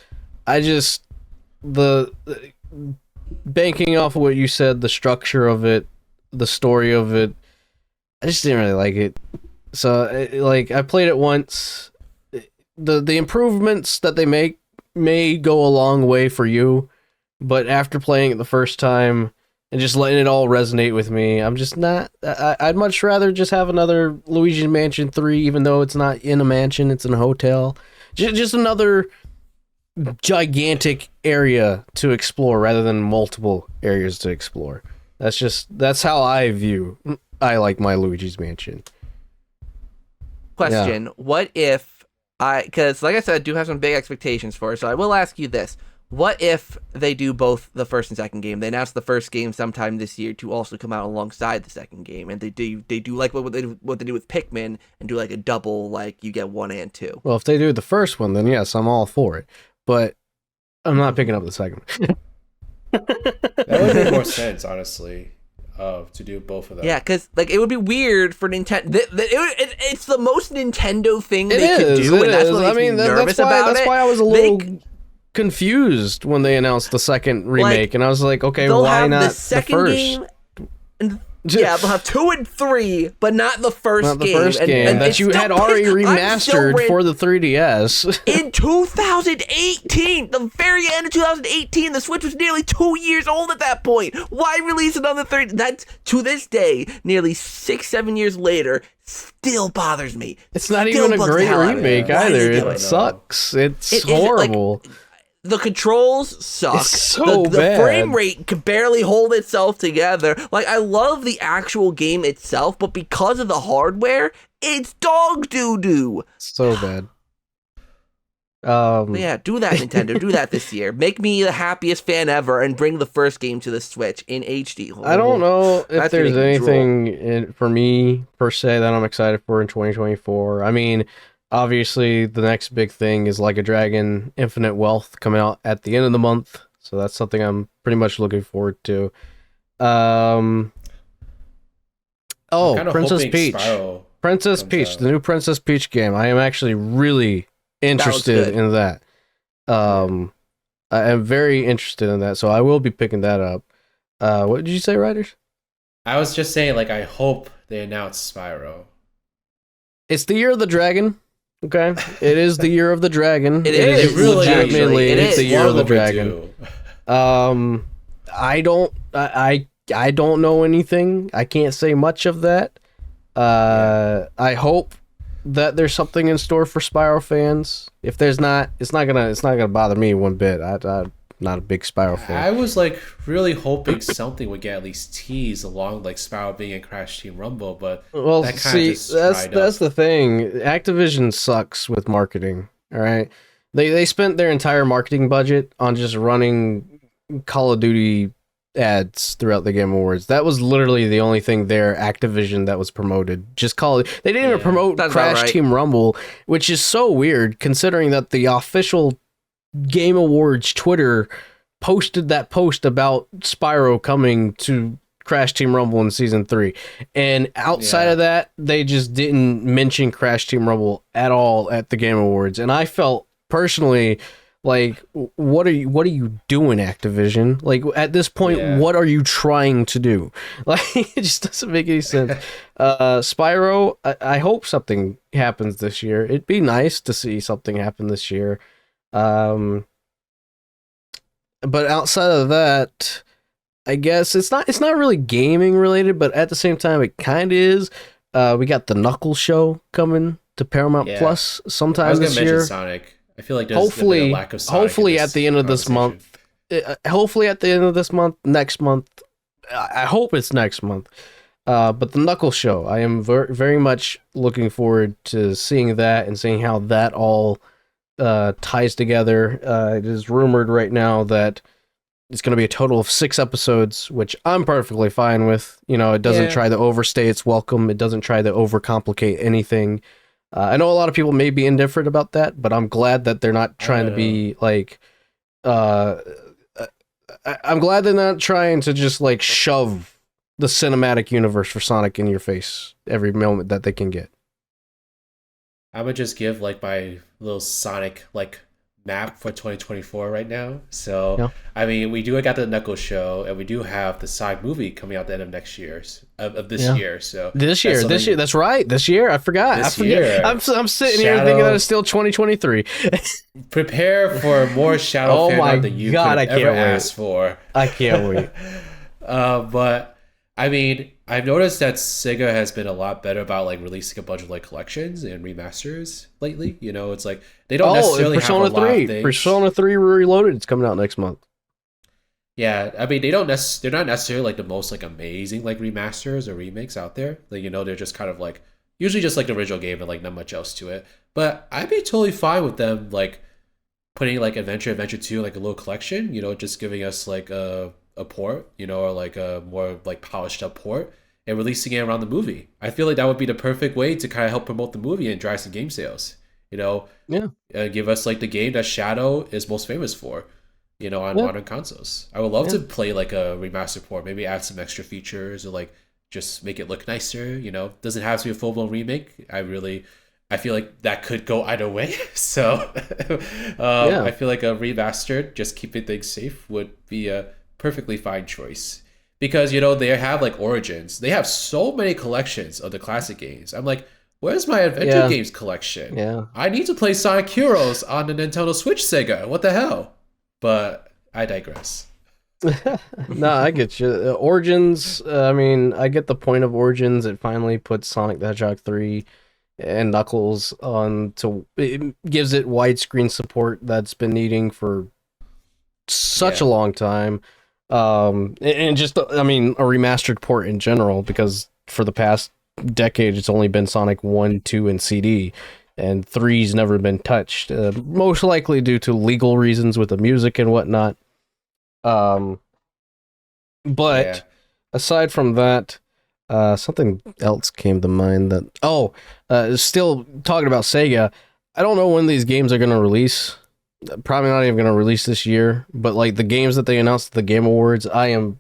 Banking off of what you said, the structure of it, the story of it, I just didn't really like it. So, I played it once. The improvements that they make may go a long way for you, but after playing it the first time and just letting it all resonate with me, I'm just not. I'd much rather just have another Luigi's Mansion 3, even though it's not in a mansion, it's in a hotel. Just another gigantic area to explore rather than multiple areas to explore. That's how I like my Luigi's Mansion. Question: What if because like I said, I do have some big expectations for it, so I will ask you this. What if they do both the first and second game? They announced the first game sometime this year to also come out alongside the second game, and they do like what they do with Pikmin and do like a double, like you get 1 and 2. Well, if they do the first one, then yes, I'm all for it. But I'm not picking up the second one. That would make more sense, honestly, to do both of them. Yeah, because it would be weird for Nintendo. It's the most Nintendo thing they could do, and that's what makes me nervous about it. That's why I was a little confused when they announced the second remake, and I was like, okay, why not the second game? Yeah, they'll have 2 and 3, but not the first game. Not the first game that you had already remastered for the 3DS. In 2018, the very end of 2018, the Switch was nearly 2 years old at that point. Why release it on the 3? That's, to this day, nearly 6-7 years later, still bothers me. It's not even a great remake either. It sucks. It's horrible. The controls suck. It's so the bad. Frame rate can barely hold itself together. I love the actual game itself, but because of the hardware, it's dog doo-doo. So bad. Yeah, do that, Nintendo. Do that this year. Make me the happiest fan ever and bring the first game to the Switch in HD. I don't know if there's anything for me, per se, that I'm excited for in 2024. I mean, obviously, the next big thing is Like a Dragon Infinite Wealth coming out at the end of the month. So that's something I'm pretty much looking forward to. Princess Peach. Princess Peach, the new Princess Peach game. I am actually really interested in that. I am very interested in that, so I will be picking that up. What did you say, Riders? I was just saying, I hope they announce Spyro. It's the year of the dragon. Okay, it is the year of the dragon. It is really legitimately. It's the year of the dragon. I don't know anything. I can't say much of that. I hope that there's something in store for Spyro fans. If there's not, it's not gonna bother me one bit. I'm not a big Spyro fan. I was like really hoping something would get at least teased along like Spyro being in Crash Team Rumble, but Well, that kind of see, just that's dried up. the thing. Activision sucks with marketing. All right, they spent their entire marketing budget on just running Call of Duty ads throughout the Game Awards. That was literally the only thing there, Activision, that was promoted. Just Call it. They didn't even Yeah. promote That's about Crash right. Team Rumble, which is so weird considering that the official Game Awards Twitter posted that post about Spyro coming to Crash Team Rumble in Season 3. And outside Yeah. of that, they just didn't mention Crash Team Rumble at all at the Game Awards. And I felt personally like, what are you doing, Activision? Like, at this point, Yeah. what are you trying to do? Like, it just doesn't make any sense. Spyro, I hope something happens this year. It'd be nice to see something happen this year. But outside of that, I guess it's not really gaming related, but at the same time, it kind of is. We got the Knuckles show coming to Paramount Yeah. Plus I sometime was gonna this mention year. Sonic. I feel like there's been a lack of Sonic. Hopefully at the end of this month. Hopefully at the end of this month, next month. I hope it's next month. But the Knuckles show, I am very much looking forward to seeing that and seeing how that all ties together. It is rumored right now that it's going to be a total of 6 episodes, which I'm perfectly fine with. You know, it doesn't Yeah. try to overstay its welcome. It doesn't try to overcomplicate anything. I know a lot of people may be indifferent about that, but I'm glad that they're not trying to be like, I'm glad they're not trying to just like shove the cinematic universe for Sonic in your face every moment that they can get. I would just give like my little Sonic like map for 2024 right now. So Yeah. I mean, we do got the Knuckles show, and we do have the Sonic movie coming out the end of next year of this Yeah. year. So This that's year, something- that's right. This year, I forgot. This I forget. year. I'm sitting here thinking Shadow- that it's still 2023. prepare for more Shadow Oh my fandom than you God, I could ever can't wait. ask for. I can't wait. But I mean, I've noticed that Sega has been a lot better about like releasing a bunch of like collections and remasters lately. You know, it's like they don't necessarily Persona have a lot 3. of things. Persona 3 Reloaded is coming out next month. Yeah, I mean, they're not necessarily like the most like amazing like remasters or remakes out there. Like, you know, they're just kind of like usually just like the original game and like not much else to it. But I'd be totally fine with them like putting like Adventure 2 like a little collection, you know, just giving us like a port, you know, or like a more like polished up port and releasing it around the movie. I feel like that would be the perfect way to kind of help promote the movie and drive some game sales. You know, Yeah. Give us like the game that Shadow is most famous for, you know, on Yeah. modern consoles. I would love Yeah. to play like a remaster port, maybe add some extra features or like just make it look nicer, you know. Doesn't have to be a full blown remake. I feel like that could go either way. So Yeah. I feel like a remastered, just keeping things safe, would be a perfectly fine choice. Because, you know, they have like Origins. They have so many collections of the classic games. I'm like, where's my adventure Yeah. games collection? Yeah. I need to play Sonic Heroes on the Nintendo Switch Sega. What the hell? But I digress. No, I get you. Origins, I mean, I get the point of Origins. It finally puts Sonic the Hedgehog 3 and Knuckles on to it gives it widescreen support that's been needing for such a Yeah. long time. And just I mean, a remastered port in general, because for the past decade it's only been Sonic 1, 2 and CD, and 3's never been touched, most likely due to legal reasons with the music and whatnot. But Yeah. aside from that, something else came to mind that still talking about Sega. I don't know when these games are going to release. Probably not even going to release this year, but like the games that they announced at the Game Awards, I am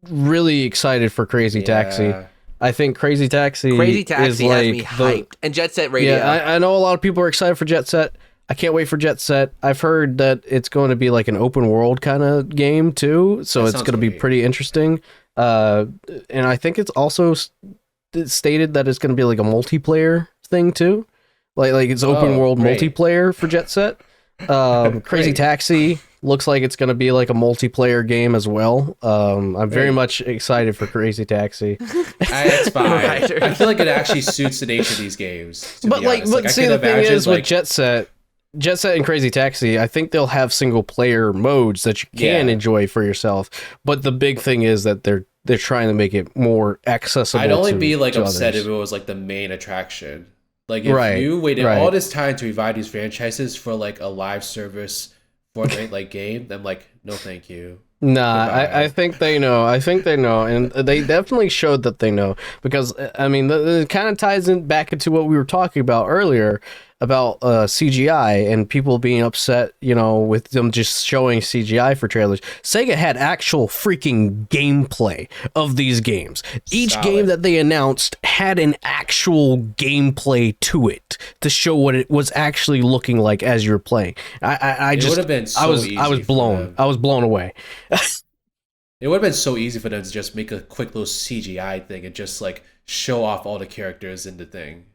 really excited for Crazy Taxi. Yeah. I think Crazy Taxi Crazy Taxi is has like me hyped. And Jet Set Radio. Yeah, I know a lot of people are excited for Jet Set. I can't wait for Jet Set. I've heard that it's going to be like an open world kind of game too, so That it's sounds going to be great. pretty interesting. And I think it's also stated that it's going to be like a multiplayer thing too, like it's open Oh, world great. multiplayer for Jet Set. Crazy Great. Taxi Looks like it's going to be like a multiplayer game as well. I'm very much excited for Crazy Taxi. It's fine. I feel like it actually suits the nature of these games. But see, the thing is with Jet Set and Crazy Taxi, I think they'll have single player modes that you can enjoy for yourself. But the big thing is that they're trying to make it more accessible. I'd only be like to upset others. if it was like the main attraction. Like if you waited all this time to revive these franchises for like a live service Fortnite like game, then like no thank you. Nah, I think they know. I think they know, and they definitely showed that they know, because I mean, it kind of ties in back into what we were talking about earlier about CGI and people being upset, with them just showing CGI for trailers. Sega had actual freaking gameplay of these games. Each game that they announced had an actual gameplay to it to show what it was actually looking like as you're playing. I just would have been I was blown away. It would have been so easy for them to just make a quick little CGI thing and just like show off all the characters in the thing.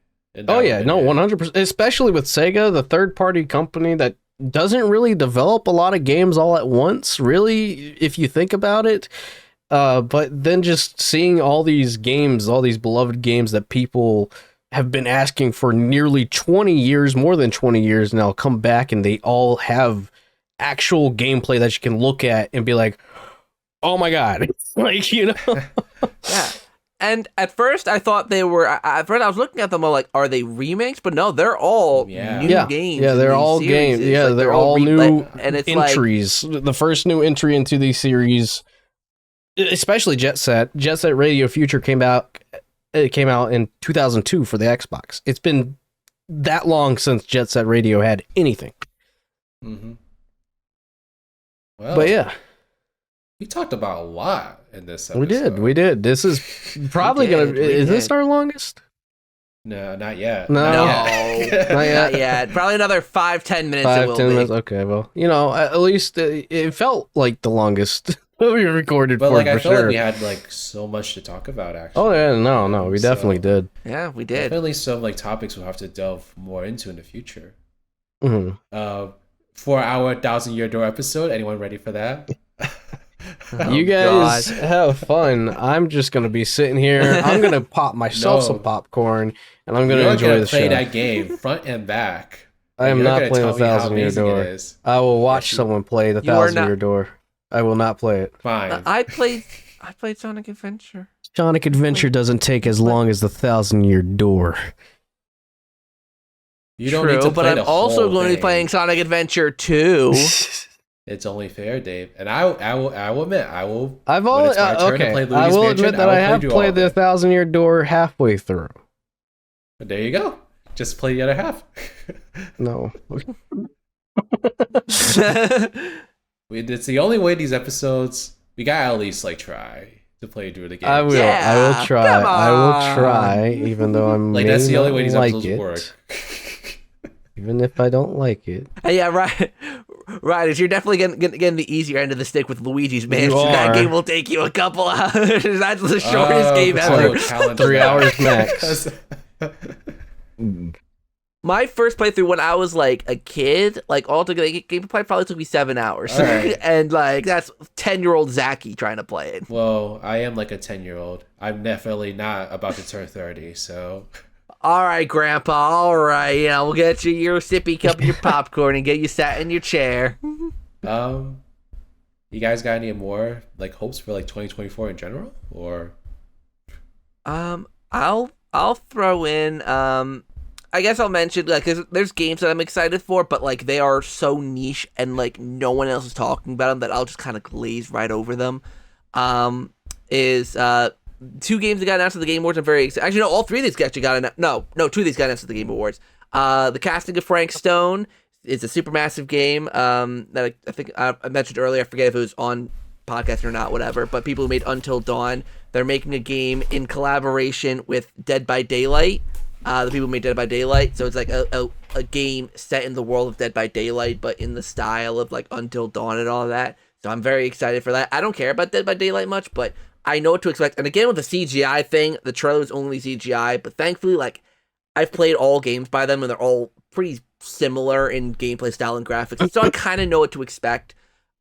Oh yeah, no, 100%. Especially with Sega, the third-party company that doesn't really develop a lot of games all at once, really, if you think about it. But then just seeing all these games, all these beloved games that people have been asking for nearly 20 years, more than 20 years now, come back and they all have actual gameplay that you can look at and be like, oh my god, like, Yeah. And at first, I thought they were. At first, I was looking at them all like, are they remakes? But no, they're all new games. Yeah, they're all games. Yeah, like, they're all new and it's entries. Like, the first new entry into these series, especially Jet Set. Jet Set Radio Future came out. It came out in 2002 for the Xbox. It's been that long since Jet Set Radio had anything. Mm-hmm. Well, but yeah. We talked about a lot in this episode. We did. This is probably is this our longest? No, not yet. No. Not yet. Probably another 5-10 minutes. 5-10 minutes. Okay, well, at least it felt like the longest we recorded. But for I feel like sure. we had like so much to talk about. Actually. Oh yeah, no, we definitely did. Yeah, we did. Definitely some like topics we'll have to delve more into in the future. Mm-hmm. For our 1,000-year door episode, anyone ready for that? You guys have fun. I'm just gonna be sitting here. I'm gonna pop myself some popcorn, and I'm gonna enjoy the show. Play that game front and back. I am not playing the 1,000-year door. I will watch someone play the 1,000-year door. I will not play it. Fine. I played Sonic Adventure. Sonic Adventure doesn't take as long as the 1,000-year door. You don't need to play but I'm also going to be playing Sonic Adventure 2. It's only fair, Dave. And I will admit, I will. I've always I will admit that I have played the 1,000-year door halfway through. But there you go. Just play the other half. No. It's the only way these episodes. We gotta at least like try to play through the game. I will. Yeah, I will try. I will try, even though I'm like that's the only way these episodes work. Even if I don't like it. Yeah, right. Right, you're definitely getting the easier end of the stick with Luigi's Mansion. That game will take you a couple hours. That's the shortest game ever. 3 hours max. My first playthrough when I was like a kid, like altogether, the game probably took me 7 hours. Right. And like that's 10-year-old Zachy trying to play it. Well, I am like a 10-year-old. I'm definitely not about to turn 30, so. All right, Grandpa. All right, we'll get you your sippy cup of your popcorn and get you sat in your chair. You guys got any more like hopes for like 2024 in general, or? I'll throw in. I guess I'll mention like there's games that I'm excited for, but like they are so niche and like no one else is talking about them that I'll just kind of glaze right over them. Is 2 games that got announced at the Game Awards. I'm very excited. Actually, no, all 3 of these actually got announced. No, 2 of these got announced at the Game Awards. The casting of Frank Stone is a supermassive game that I think I mentioned earlier. I forget if it was on podcast or not, whatever. But people who made Until Dawn, they're making a game in collaboration with Dead by Daylight. The people who made Dead by Daylight. So it's like a game set in the world of Dead by Daylight, but in the style of like Until Dawn and all of that. So I'm very excited for that. I don't care about Dead by Daylight much, but I know what to expect. And again, with the CGI thing, the trailer was only CGI, but thankfully, like, I've played all games by them, and they're all pretty similar in gameplay style and graphics, so I kind of know what to expect.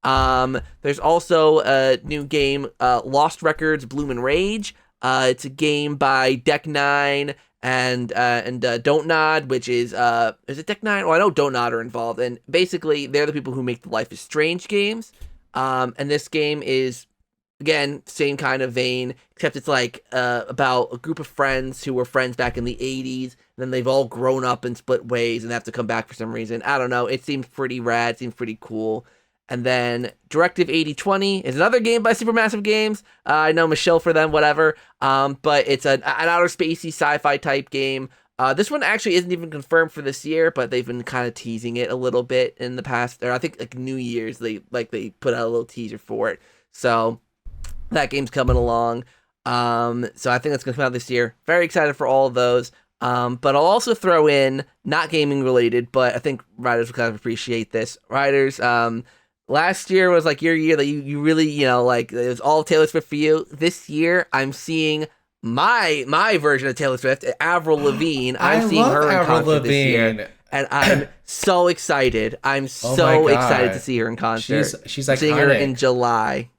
There's also a new game, Lost Records Bloom and Rage. It's a game by Deck Nine and Don't Nod, which is it Deck Nine? Well, I know Don't Nod are involved, and basically they're the people who make the Life is Strange games. And this game is, again, same kind of vein, except it's like about a group of friends who were friends back in the 80s, and then they've all grown up and split ways and have to come back for some reason. I don't know. It seems pretty rad. Seems pretty cool. And then Directive 8020 is another game by Supermassive Games. I know Michelle for them, whatever. But it's an outer spacey sci-fi type game. This one actually isn't even confirmed for this year, but they've been kind of teasing it a little bit in the past. Or I think like New Year's, they put out a little teaser for it. So that game's coming along. So I think that's gonna come out this year. Very excited for all of those. But I'll also throw in, not gaming related, but I think writers will kind of appreciate this. Writers, last year was like your year that you really, like it was all Taylor Swift for you. This year, I'm seeing my version of Taylor Swift, Avril Lavigne. I'm seeing her in concert this year, and I'm so excited. I'm so excited to see her in concert. She's iconic. Seeing her in July.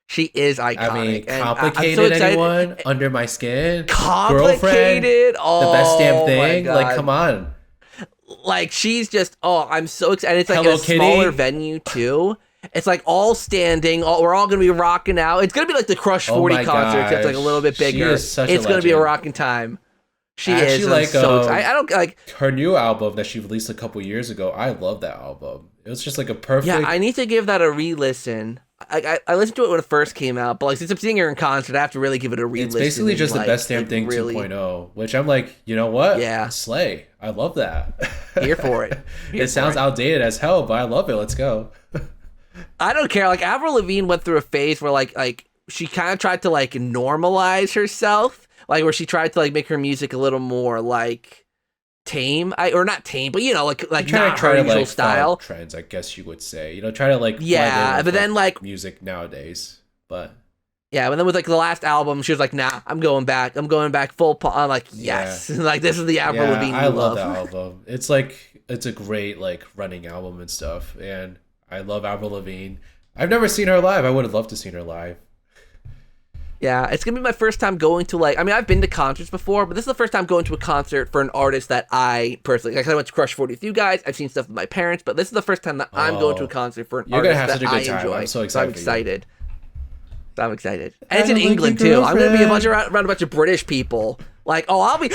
She is iconic. I mean, and complicated, I'm so excited. anyone? Under my skin? Complicated? Girlfriend? Oh, the best damn thing? my God. Like, come on. Like, she's just, I'm so excited. It's like Hello, a smaller venue, too. It's like all standing. We're all going to be rocking out. It's going to be like the Crush 40 concert, except like a little bit bigger. It's going to be a rocking time. She is. Like, so excited. I don't like her new album that she released a couple years ago. I love that album. It was just like a perfect. Yeah, I need to give that a re-listen. I listened to it when it first came out, but like since I'm seeing her in concert, I have to really give it a re-listen. It's basically just the best damn thing really... 2.0, which I'm like, you know what? Yeah. Slay. I love that. Here for it. It sounds outdated as hell, but I love it. Let's go. I don't care. Like Avril Lavigne went through a phase where like she kind of tried to like normalize herself, like where she tried to like make her music a little more like tame, or not tame, but like not her usual style. Trends, I guess you would say. Try to like but then like music nowadays, but. Yeah, but then with like the last album, she was like, "Nah, I'm going back full." I'm like, yes, like this is the Avril Lavigne. I love that album. It's a great like running album and stuff, and I love Avril Lavigne. I've never seen her live. I would have loved to seen her live. Yeah, it's gonna be my first time going to I've been to concerts before, but this is the first time going to a concert for an artist that I personally I went to Crush 40 with you guys. I've seen stuff with my parents, but this is the first time that I'm going to a concert for an artist that I enjoy. I'm so excited. I'm excited. I'm excited, and it's in England too. I'm gonna be around a bunch of British people. Like, I'll be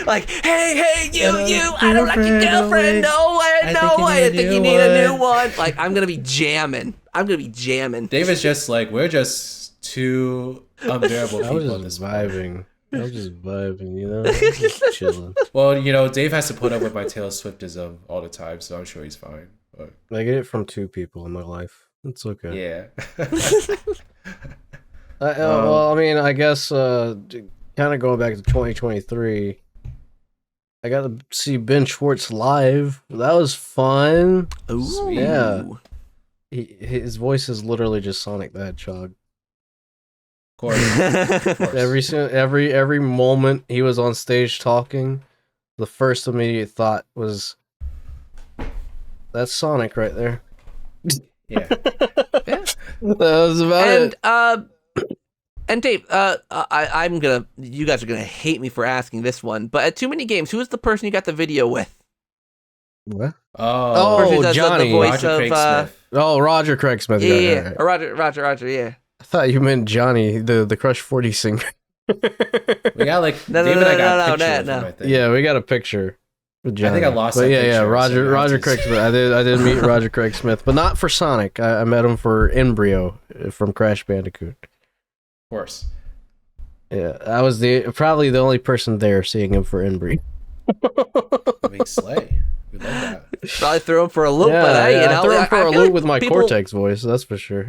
like, hey, you, I don't like your girlfriend. No way. I think you need a new one. Like, I'm gonna be jamming. David's just like, we're just two unbearable people at this vibing. I'm just vibing, just chilling. Well, Dave has to put up with my Taylor Swiftism all the time, so I'm sure he's fine. But... I get it from two people in my life. It's okay. Yeah. Well, I mean, I guess kind of going back to 2023, I got to see Ben Schwartz live. That was fun. Ooh. Yeah. His voice is literally just Sonic the Hedgehog. Of course. Every moment he was on stage talking, the first immediate thought was, "That's Sonic right there." Yeah. That was about it. And Dave, you guys are gonna hate me for asking this one, but at Too Many Games, who is the person you got the video with? What? Oh, Johnny. The voice Roger Craig Smith. Roger Craig Smith. Yeah. Right. Or Roger, yeah. I thought you meant Johnny, the Crush 40 singer. We got David and I got a picture of him, I think. Yeah, we got a picture with Johnny. I think I lost that picture. Yeah, Roger Craig Smith. I did meet Roger Craig Smith, but not for Sonic. I met him for Embryo from Crash Bandicoot. Of course. Yeah, I was probably the only person there seeing him for Embryo. I mean, slay. We love that. Probably threw him for a loop, but I threw him for a loop with my Cortex voice, that's for sure.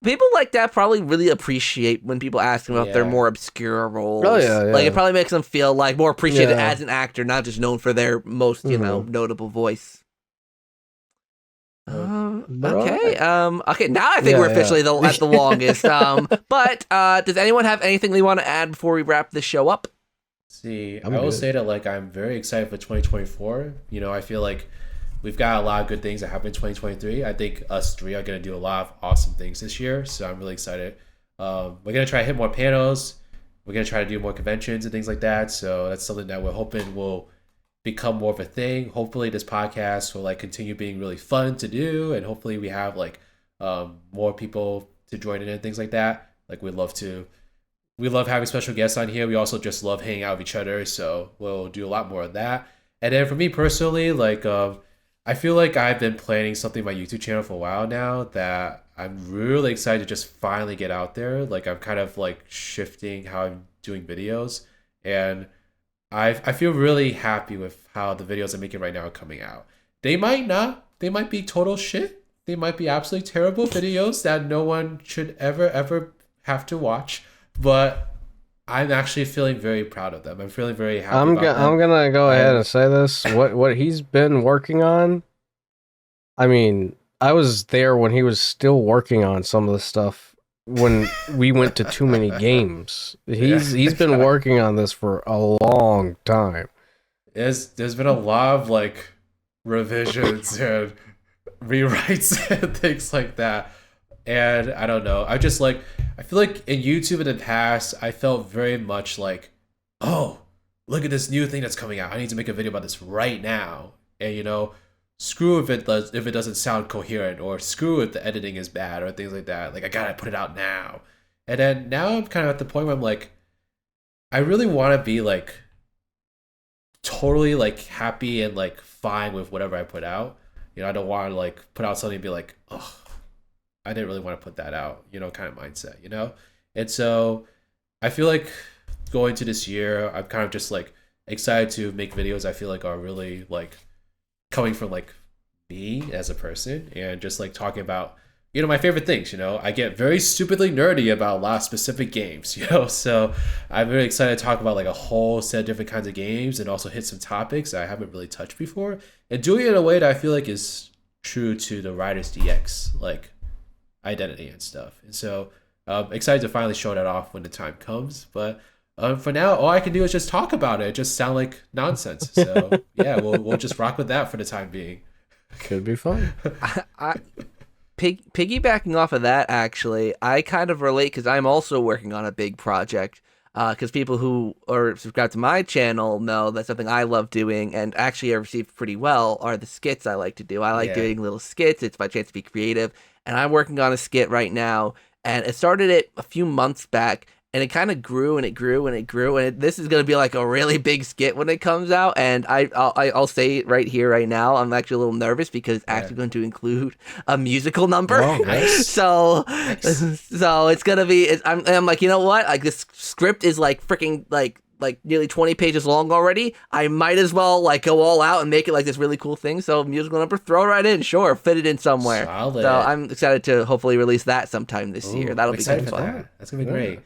People like that probably really appreciate when people ask them about their more obscure roles. Oh, yeah. Like, it probably makes them feel like more appreciated as an actor, not just known for their most, notable voice. Okay. Okay. Now I think we're officially at the longest. But does anyone have anything they want to add before we wrap this show up? See, I will say that I'm very excited for 2024. I feel like we've got a lot of good things that happen in 2023. I think us three are going to do a lot of awesome things this year. So I'm really excited. We're going to try to hit more panels. We're going to try to do more conventions and things like that. So that's something that we're hoping will become more of a thing. Hopefully this podcast will like continue being really fun to do. And hopefully we have like more people to join in and things like that. Like we love having special guests on here. We also just love hanging out with each other. So we'll do a lot more of that. And then for me personally, like I feel like I've been planning something on my YouTube channel for a while now that I'm really excited to just finally get out there. Like I'm kind of like shifting how I'm doing videos, and I feel really happy with how the videos I'm making right now are coming out. They might be total shit. They might be absolutely terrible videos that no one should ever have to watch, but I'm actually feeling very proud of them. I'm feeling very happy about them. I'm gonna go ahead and say this. What he's been working on. I mean, I was there when he was still working on some of the stuff when we went to too many games. He's been working on this for a long time. There's been a lot of like revisions and rewrites and things like that. And I don't know. I feel like in YouTube in the past, I felt very much like, oh, look at this new thing that's coming out. I need to make a video about this right now. And you know, screw if it doesn't sound coherent, or screw if the editing is bad or things like that. Like I gotta put it out now. And then now I'm kind of at the point where I'm like, I really want to be like totally like happy and like fine with whatever I put out. You know, I don't want to like put out something and be like, oh, I didn't really want to put that out, you know, kind of mindset, you know? And so I feel like going to this year, I'm kind of just like excited to make videos I feel like are really like coming from like me as a person, and just like talking about, you know, my favorite things. You know, I get very stupidly nerdy about a lot of specific games, you know, so I'm very excited to talk about like a whole set of different kinds of games, and also hit some topics that I haven't really touched before, and doing it in a way that I feel like is true to the Riders DX like identity and stuff. And so I'm excited to finally show that off when the time comes. But for now, all I can do is just talk about it. It just sound like nonsense. So yeah, we'll just rock with that for the time being. Could be fun. Piggybacking off of that, actually, I kind of relate because I'm also working on a big project. Because people who are subscribed to my channel know that's something I love doing, and actually I received pretty well, are the skits I like to do. I like doing little skits. It's my chance to be creative, and I'm working on a skit right now, and it started it a few months back, and it kind of grew and it grew and it grew, and this is going to be like a really big skit when it comes out. And I'll say it right here, right now, I'm actually a little nervous because it's actually going to include a musical number. Oh, nice. So it's gonna be. I'm like, you know what? Like this script is like freaking like nearly 20 pages long already. I might as well like go all out and make it like this really cool thing. So musical number, throw it right in. Sure, fit it in somewhere. Solid. So I'm excited to hopefully release that sometime this year. That'll be good fun. That's gonna be great.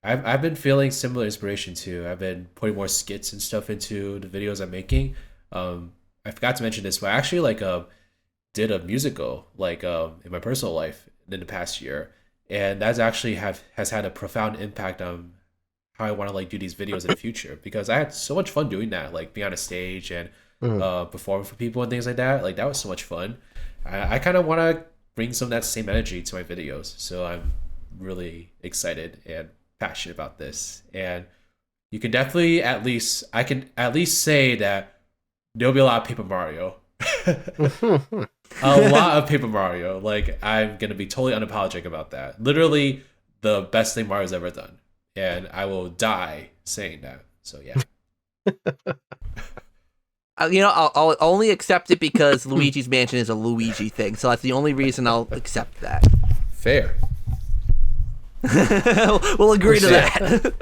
I've been feeling similar inspiration too. I've been putting more skits and stuff into the videos I'm making. I forgot to mention this, but I actually like did a musical like in my personal life in the past year, and that's actually has had a profound impact on how I want to like do these videos in the future, because I had so much fun doing that, like being on a stage and performing for people and things like that. Like that was so much fun. I kind of want to bring some of that same energy to my videos, so I'm really excited and passionate about this. And you can definitely I can at least say that there'll be a lot of Paper Mario. A lot of Paper Mario. Like I'm gonna be totally unapologetic about that. Literally the best thing Mario's ever done, and I will die saying that. So yeah. You know, I'll only accept it because Luigi's Mansion is a Luigi thing, so that's the only reason I'll accept that. Fair. We'll agree to that.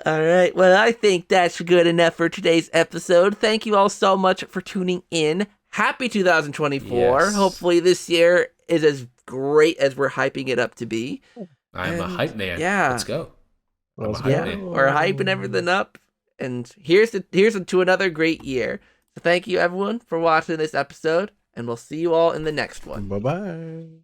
All right. Well, I think that's good enough for today's episode. Thank you all so much for tuning in. Happy 2024. Yes. Hopefully this year is as great as we're hyping it up to be. I'm a hype man. Yeah. Let's go. I'm a Let's hype Yeah, man. we're hyping everything up. And here's to another great year. So thank you everyone for watching this episode, and we'll see you all in the next one. Bye-bye.